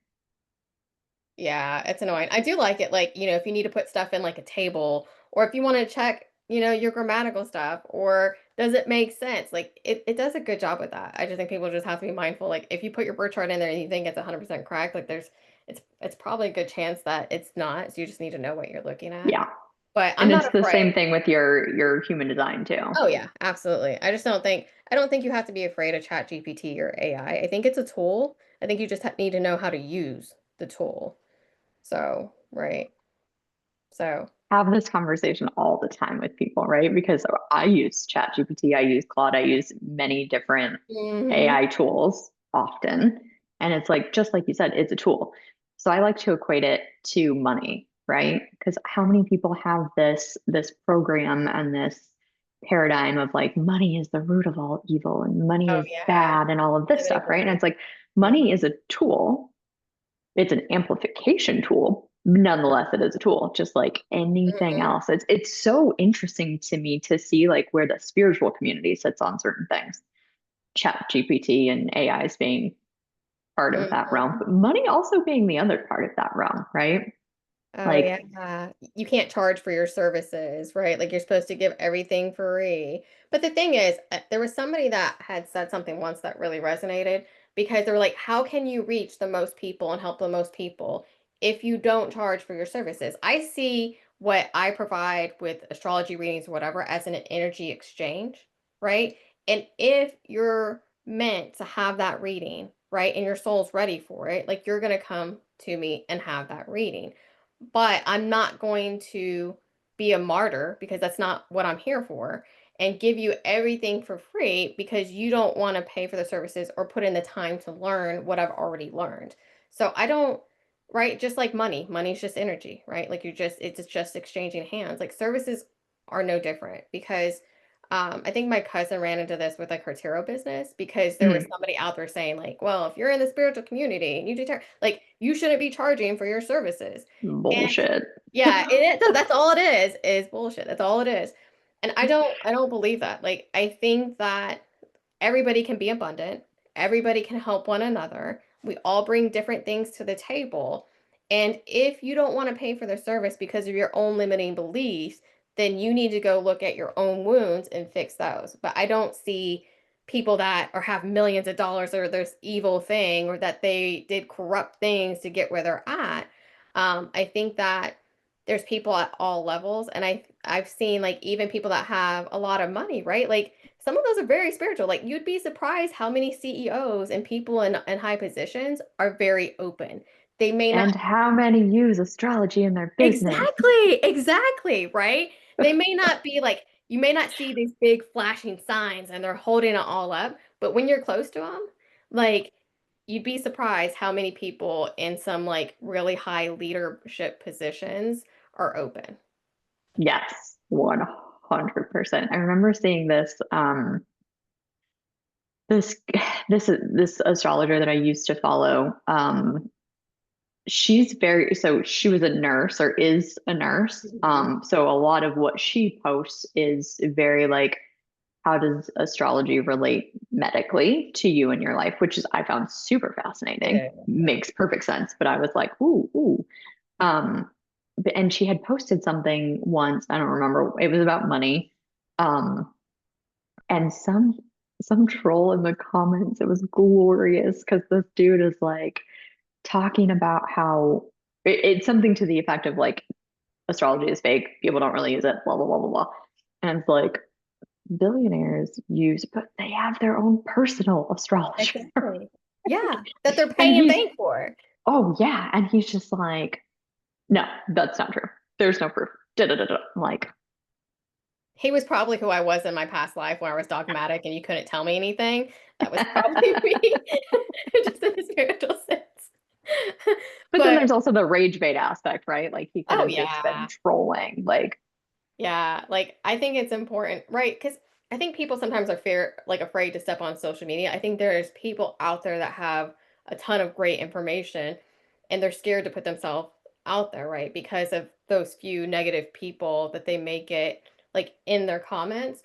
Yeah, it's annoying. I do like it, like, if you need to put stuff in like a table, or if you want to check, your grammatical stuff, or does it make sense? Like it does a good job with that. I just think people just have to be mindful. Like if you put your birth chart in there and you think it's 100% correct, like it's probably a good chance that it's not. So you just need to know what you're looking at. Yeah. But I'm And not it's the afraid. same thing with your human design too. Oh yeah, absolutely. I don't think you have to be afraid of Chat GPT or AI. I think it's a tool. I think you just need to know how to use the tool. So, right. So, Have this conversation all the time with people, right? Because I use ChatGPT, I use Claude, I use many different hmm AI tools often. And it's like, just like you said, it's a tool. So I like to equate it to money, right? Because how many people have this program and this paradigm of like money is the root of all evil and money oh is yeah, bad and all of this limiting stuff, right? And belief. it's like Mhm. money is a tool, it's an amplification tool. Nonetheless, it is a tool, just like anything Mhm. else. It's so interesting to me to see like where the spiritual community sits on certain things. Chat GPT and AIs being part of that realm, Mhm. but money also being the other part of that realm, right? Oh Like, yeah. You can't charge for your services, right? Like you're supposed to give everything free. But the thing is, there was somebody that had said something once that really resonated because they were like, how can you reach the most people and help the most people if you don't charge for your services? I see what I provide with astrology readings or whatever as an energy exchange, right? And if you're meant to have that reading, right, and your soul's ready for it, like you're going to come to me and have that reading, but I'm not going to be a martyr because that's not what I'm here for and give you everything for free because you don't want to pay for the services or put in the time to learn what I've already learned. So I don't, right? Just like money, money's just energy, right? Like it's just exchanging hands. Like services are no different because I think my cousin ran into this with like her tarot business because there was mm, somebody out there saying like, well, if you're in the spiritual community and you do tarot, like you shouldn't be charging for your services. And bullshit. yeah, that's all it is bullshit. That's all it is. And I don't believe that. Like I think that everybody can be abundant. Everybody can help one another. We all bring different things to the table. And if you don't want to pay for the service because of your own limiting beliefs, then you need to go look at your own wounds and fix those. But I don't see people that or have millions of dollars or there's evil thing or that they did corrupt things to get where they're at. I think that there's people at all levels, and I've seen like even people that have a lot of money, right? Like some of those are very spiritual. Like you'd be surprised how many CEOs and people in high positions are very open. They may not And how many use astrology in their business? exactly, right? They may not be like you may not see these big flashing signs and they're holding it all up, but when you're close to them, like you'd be surprised how many people in some like really high leadership positions are open. Yes, 100%. I remember seeing this this astrologer that I used to follow. She was a nurse or is a nurse. Mhm. So a lot of what she posts is very like, how does astrology relate medically to you in your life, which is I found super It fascinating. is, yeah. Makes perfect sense. But I was like, ooh, ooh. Um, and she had posted something once, I don't remember, it was about money. Um, and some troll in the comments, it was glorious because this dude is like talking about how it's something to the effect of like astrology is fake, people don't really use it, blah blah blah blah blah. And it's like billionaires use, but they have their own personal astrologer. Exactly. Yeah, that they're And paying he's, bank for. oh yeah, and he's just like, no, that's not true. There's no proof. Da, da, da, da. I'm like, He was probably who I was in my past life where I was dogmatic and you couldn't tell me anything. That was probably me, just in a spiritual sense. but then But there's also the rage bait aspect, right? Like he could oh have just been yeah, trolling. Like, yeah. Like I think it's important, right? Because I think people sometimes are afraid to step on social media. I think there's people out there that have a ton of great information, and they're scared to put themselves out there, right? Because of those few negative people that they may get like in their comments.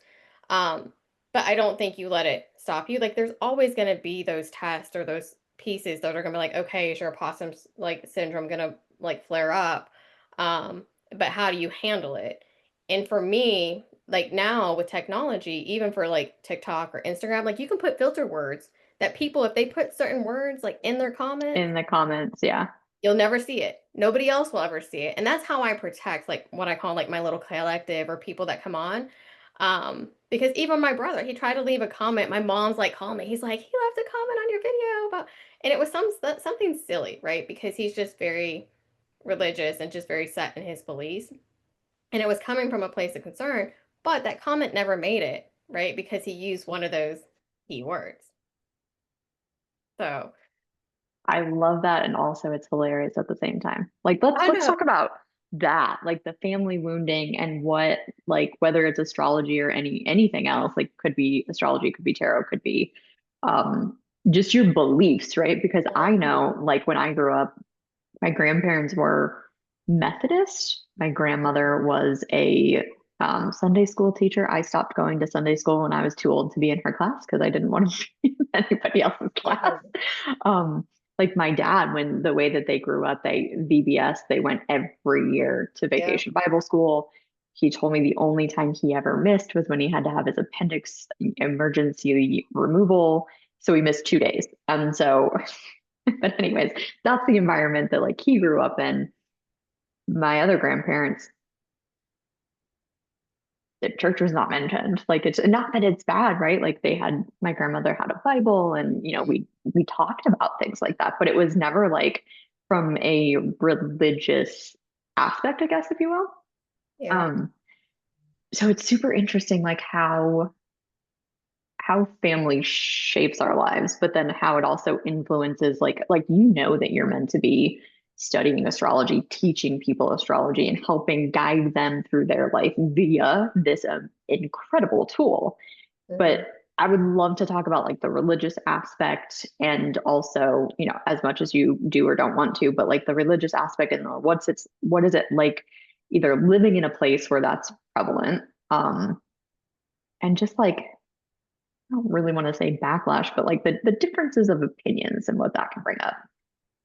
Um, but I don't think you let it stop you. Like there's always going to be those tests or those pieces that are gonna be like, okay, is your opossum like syndrome gonna like flare up? But how do you handle it? And for me, like now with technology, even for like TikTok or Instagram, like you can put filter words that people, if they put certain words like in their comments, In the comments, yeah. you'll never see it. Nobody else will ever see it. And that's how I protect like what I call like my little collective or people that come on. Because even my brother, he tried to leave a comment. My mom's like, call me. He's like, he left a comment on your video about, and it was something silly, right? Because he's just very religious and just very set in his beliefs. And it was coming from a place of concern, but that comment never made it, right? Because he used one of those keywords. So I love that, and also it's hilarious at the same time. Like let's I let's know. talk about that, like the family wounding and what, like whether it's astrology or anything else, like could be astrology, could be tarot, could be um just your beliefs, right? Because I Mhm. know like when I grew up, my grandparents were Methodist. My grandmother was a Sunday school teacher. I stopped going to Sunday school when I was too old to be in her class because I didn't want to be in anybody else's class. Yeah. Um, like my dad, when the way that they grew up, they VBS, they went every year to Yeah. vacation Bible school. He told me the only time he ever missed was when he had to have his appendix emergency removal. So he missed 2 days. And so, but anyways, that's the environment that like he grew up in. My other grandparents, the church was not mentioned. Like it's not that it's bad, right? Like they had, my grandmother had a Bible, and we talked about things like that, but it was never like from a religious aspect, I guess, if you will. Yeah. Um, so it's super interesting, like how family shapes our lives, but then how it also influences, like that you're meant to be studying astrology, teaching people astrology, and helping guide them through their life via this incredible tool. But Mhm. I would love to talk about like the religious aspect, and also, as much as you do or don't want to, but like the religious aspect and what is it like either living in a place where that's prevalent, and just like I don't really want to say backlash, but like the differences of opinions and what that can bring up.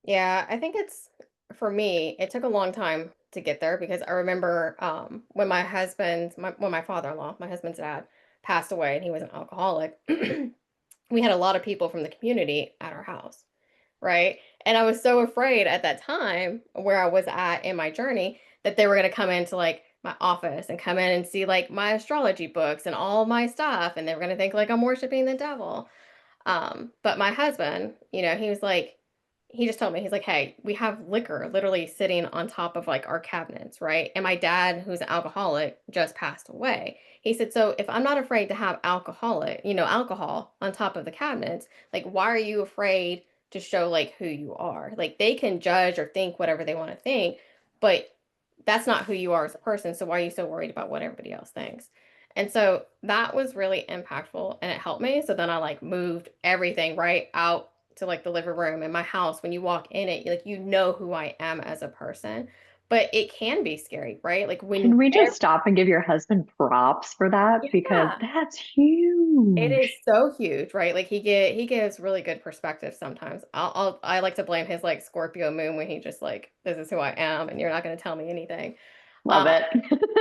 Yeah, I think it's for me, it took a long time to get there because I remember when my father-in-law, my husband's dad, passed away and he was an alcoholic, we had a lot of people from the community at our house, right? And I was so afraid at that time where I was at in my journey that they were going to come into like my office and come in and see like my astrology books and all my stuff and they were going to think like I'm worshiping the devil. But my husband, he was like, he just told me, he's like, hey, we have liquor literally sitting on top of like our cabinets, right? And my dad, who's an alcoholic, just passed away. He said, so if I'm not afraid to have alcohol on top of the cabinets, like, why are you afraid to show like who you are? Like, they can judge or think whatever they want to think, but that's not who you are as a person. So why are you so worried about what everybody else thinks? And so that was really impactful and it helped me. So then I like moved everything right out to like the living room in my house. When you walk in it, like you know who I am as a person. But it can be scary, right? Like Can when we just stop and give your husband props for that? Because yeah, that's it is huge. so huge, right? Like he gives really good perspective sometimes. I like to blame his like Scorpio moon when he just like this is who I am and you're not going to tell me anything. Love Um, it.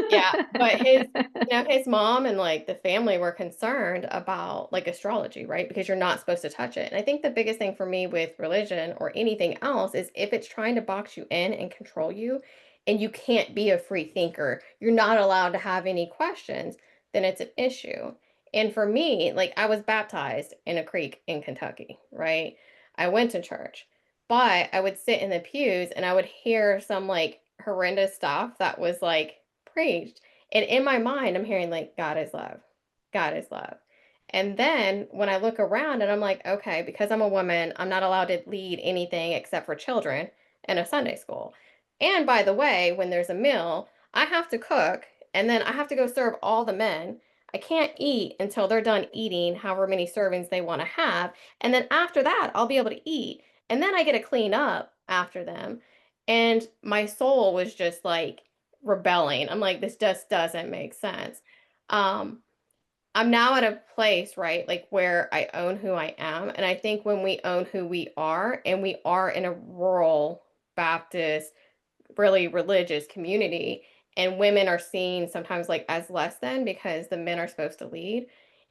Yeah, but his mom and like the family were concerned about like astrology, right? Because you're not supposed to touch it. And I think the biggest thing for me with religion or anything else is if it's trying to box you in and control you and you can't be a free thinker, you're not allowed to have any questions, then it's an issue. And for me, like I was baptized in a creek in Kentucky, right? I went to church, but I would sit in the pews and I would hear some like horrendous stuff that was like preached. And in my mind, I'm hearing like, God is love. God is love. And then when I look around and I'm like, okay, because I'm a woman, I'm not allowed to lead anything except for children in a Sunday school. And by the way, when there's a meal, I have to cook and then I have to go serve all the men. I can't eat until they're done eating however many servings they want to have. And then after that, I'll be able to eat. And then I get to clean up after them. And my soul was just like rebelling. I'm like, this just doesn't make sense. Um, I'm now at a place, right, like where I own who I am. And I think when we own who we are, and we are in a rural Baptist, really religious community, and women are seen sometimes like as less than because the men are supposed to lead,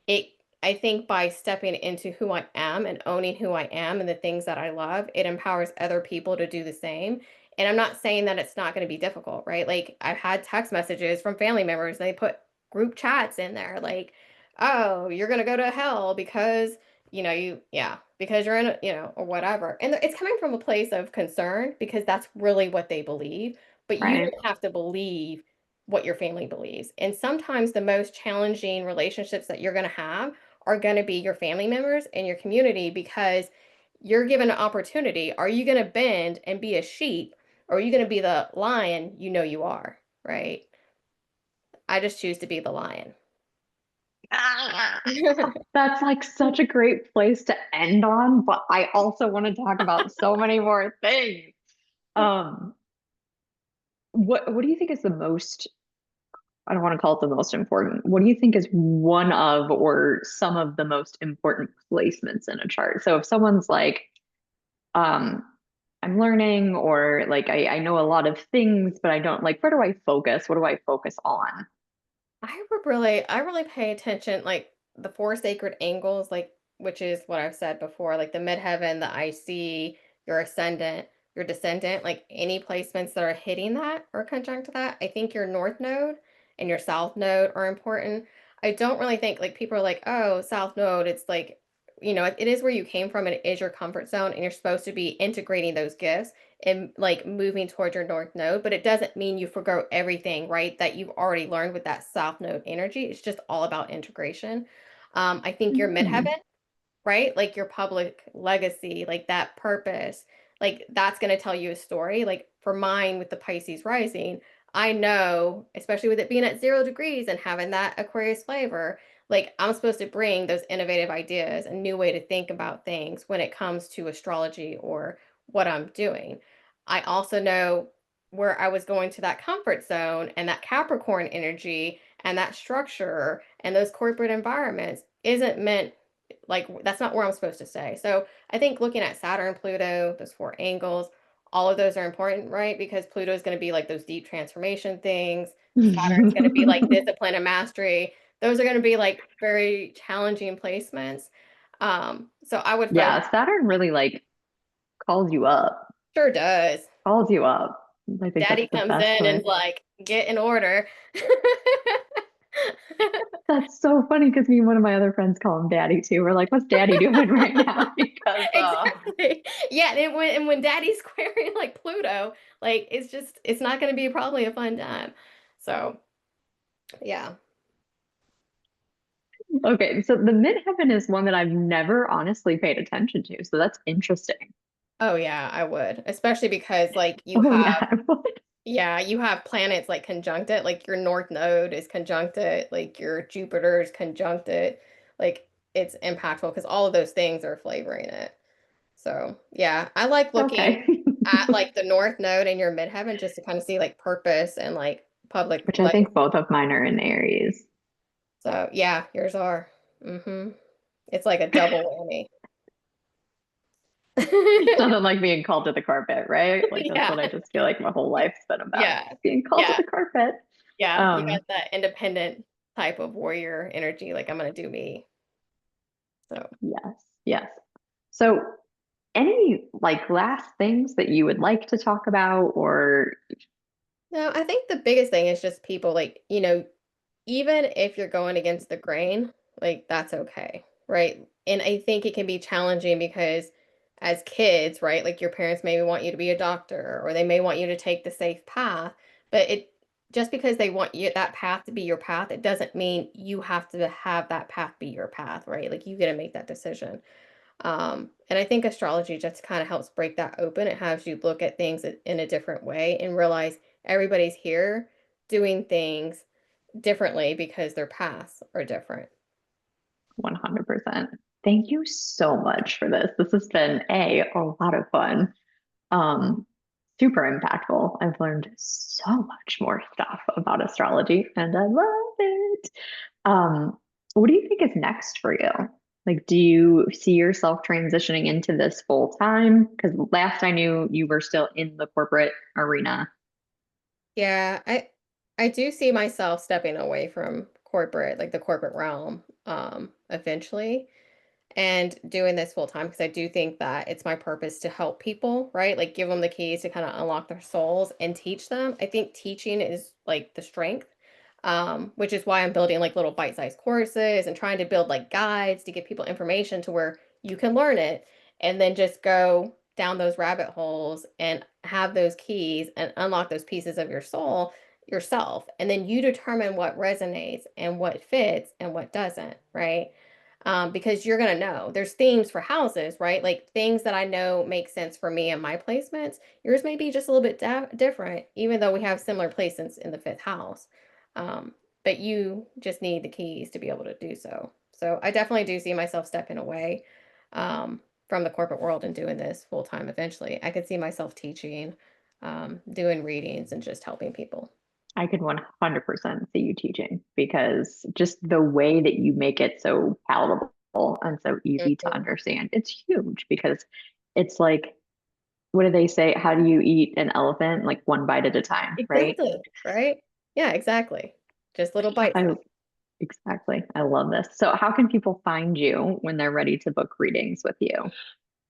it I think by stepping into who I am and owning who I am and the things that I love, it empowers other people to do the same. And I'm not saying that it's not going to be difficult, right? Like I've had text messages from family members, they put group chats in there like, "Oh, you're going to go to hell because, because you're in a, or whatever." And it's coming from a place of concern because that's really what they believe, but you Right. don't have to believe what your family believes. And sometimes the most challenging relationships that you're going to have are going to be your family members and your community because you're given an opportunity. Are you going to bend and be a sheep, or are you going to be the lion you know you are, right? I just choose to be the lion. Ah, that's like such a great place to end on, but I also want to talk about so many more things. Um, what do you think is the most, I don't want to call it the most important. What do you think is one of or some of the most important placements in a chart? So if someone's like, um, I'm learning, or like I know a lot of things, but I don't like, where do I focus? What do I focus on? I really pay attention, like the four sacred angles, like which is what I've said before, like the midheaven, the IC, your ascendant, your descendant, like any placements that are hitting that or conjunct to that. I think your north node and your south node are important. I don't really think like people are like, oh, south node, it's like, it is where you came from and it is your comfort zone, and you're supposed to be integrating those gifts and like moving towards your north node, but it doesn't mean you forgo everything, right? That you've already learned with that south node energy. It's just all about integration. I think your Hmm. midheaven, right? Like your public legacy, like that purpose, like that's going to tell you a story. Like for mine with the Pisces rising, I know, especially with it being at 0 degrees and having that Aquarius flavor, like I'm supposed to bring those innovative ideas, a new way to think about things when it comes to astrology or what I'm doing. I also know where I was going to that comfort zone, and that Capricorn energy and that structure and those corporate environments isn't meant, like that's not where I'm supposed to stay. So I think looking at Saturn, Pluto, those four angles, all of those are important, right? Because Pluto is going to be like those deep transformation things. Saturn's going to be like discipline and mastery. Those are going to be like very challenging placements. So I would focus. Yeah, Saturn really like calls you up, Sure does. calls you up. I think Daddy that's the comes best in way. and's like, get in order. That's so funny because me and one of my other friends call him Daddy too. We're like, what's Daddy doing right now? Because Exactly. Yeah, and when Daddy's squaring like Pluto, like it's not going to be probably a fun time. So, yeah. okay, so the midheaven is one that I've never honestly paid attention to. So that's interesting. Oh yeah, I would. Especially because like Oh yeah, I would. you have planets like conjunct it, like your north node is conjunct it, like your Jupiter is conjunct it. Like it's impactful because all of those things are flavoring it. So, yeah, I like looking Okay. at like the north node in your midheaven just to kind of see like purpose and like public Which I legacy. think both of mine are in Aries. So, yeah, yours are. Mm-hmm. It's like a double whammy. Nothing like being called to the carpet, right? Like that's Yeah. what I just feel like my whole life's been about, Yeah. being called to Yeah. the carpet. Yeah. You got Um, that independent type of warrior energy. Like I'm gonna do me. So yes, yes. So any like last things that you would like to talk about or no, I think the biggest thing is just people like, even if you're going against the grain, like that's okay, right? And I think it can be challenging because as kids, right, like your parents maybe want you to be a doctor or they may want you to take the safe path, but it just because they want you that path to be your path, it doesn't mean you have to have that path be your path, right? Like you get to make that decision. And I think astrology just kind of helps break that open. It has you look at things in a different way and realize everybody's here doing things differently because their paths are different. 100%. Thank you so much for this. This has been a lot of fun. Um, Super impactful. I've learned so much more stuff about astrology and I love it. Um, What do you think is next for you? Like, do you see yourself transitioning into this full time? Because last I knew you were still in the corporate arena. Yeah, I do see myself stepping away from corporate, like the corporate realm, eventually, and doing this full time because I do think that it's my purpose to help people, right? Like give them the keys to kind of unlock their souls and teach them. I think teaching is like the strength, which is why I'm building like little bite-sized courses and trying to build like guides to give people information to where you can learn it and then just go down those rabbit holes and have those keys and unlock those pieces of your soul yourself. And then you determine what resonates and what fits and what doesn't, right? Because you're going to know there's themes for houses, right? Like things that I know make sense for me and my placements. Yours may be just a little bit different, even though we have similar placements in the fifth house. Um, but you just need the keys to be able to do so. So I definitely do see myself stepping away um, from the corporate world and doing this full time eventually. I could see myself teaching, doing readings, and just helping people. I could 100% see you teaching because just the way that you make it so palatable and so easy to Mhm. understand, it's huge because it's like, what do they say? How do you eat an elephant? Like one bite at a time, right? Exactly. Right? Yeah, exactly. Just little bite I size. exactly. I love this. So how can people find you when they're ready to book readings with you?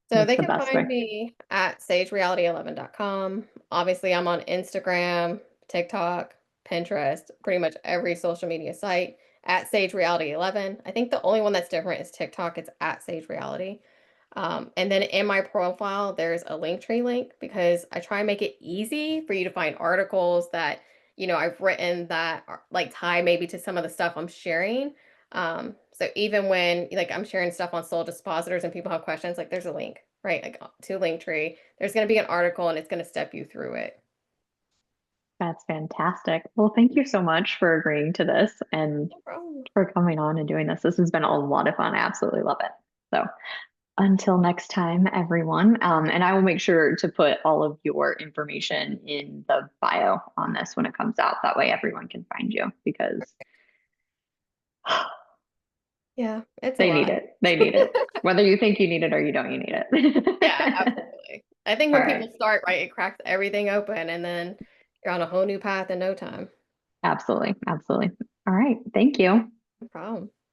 So What's they the can best find way? me at sagereality11.com. Obviously, I'm on Instagram, TikTok, Pinterest, pretty much every social media site at Sage Reality 11. I think the only one that's different is TikTok. It's at Sage Reality. And then in my profile, there's a Linktree link because I try and make it easy for you to find articles that, I've written that are, like tie maybe to some of the stuff I'm sharing. So even when like I'm sharing stuff on soul dispositors and people have questions, like there's a link, right? Like to Linktree. There's going to be an article and it's going to step you through it. That's fantastic. Well, thank you so much for agreeing to this and No problem. for coming on and doing this. This has been a lot of fun. I absolutely love it. So until next time, everyone. And I will make sure to put all of your information in the bio on this when it comes out. That way everyone can find you because Yeah, it's a they need lot. it. They need it. Whether you think you need it or you don't, you need Yeah, it. absolutely. I think All when right. people start, right, it cracks everything open and then you're on a whole new path in no time. Absolutely. Absolutely. All right. Thank you. No problem.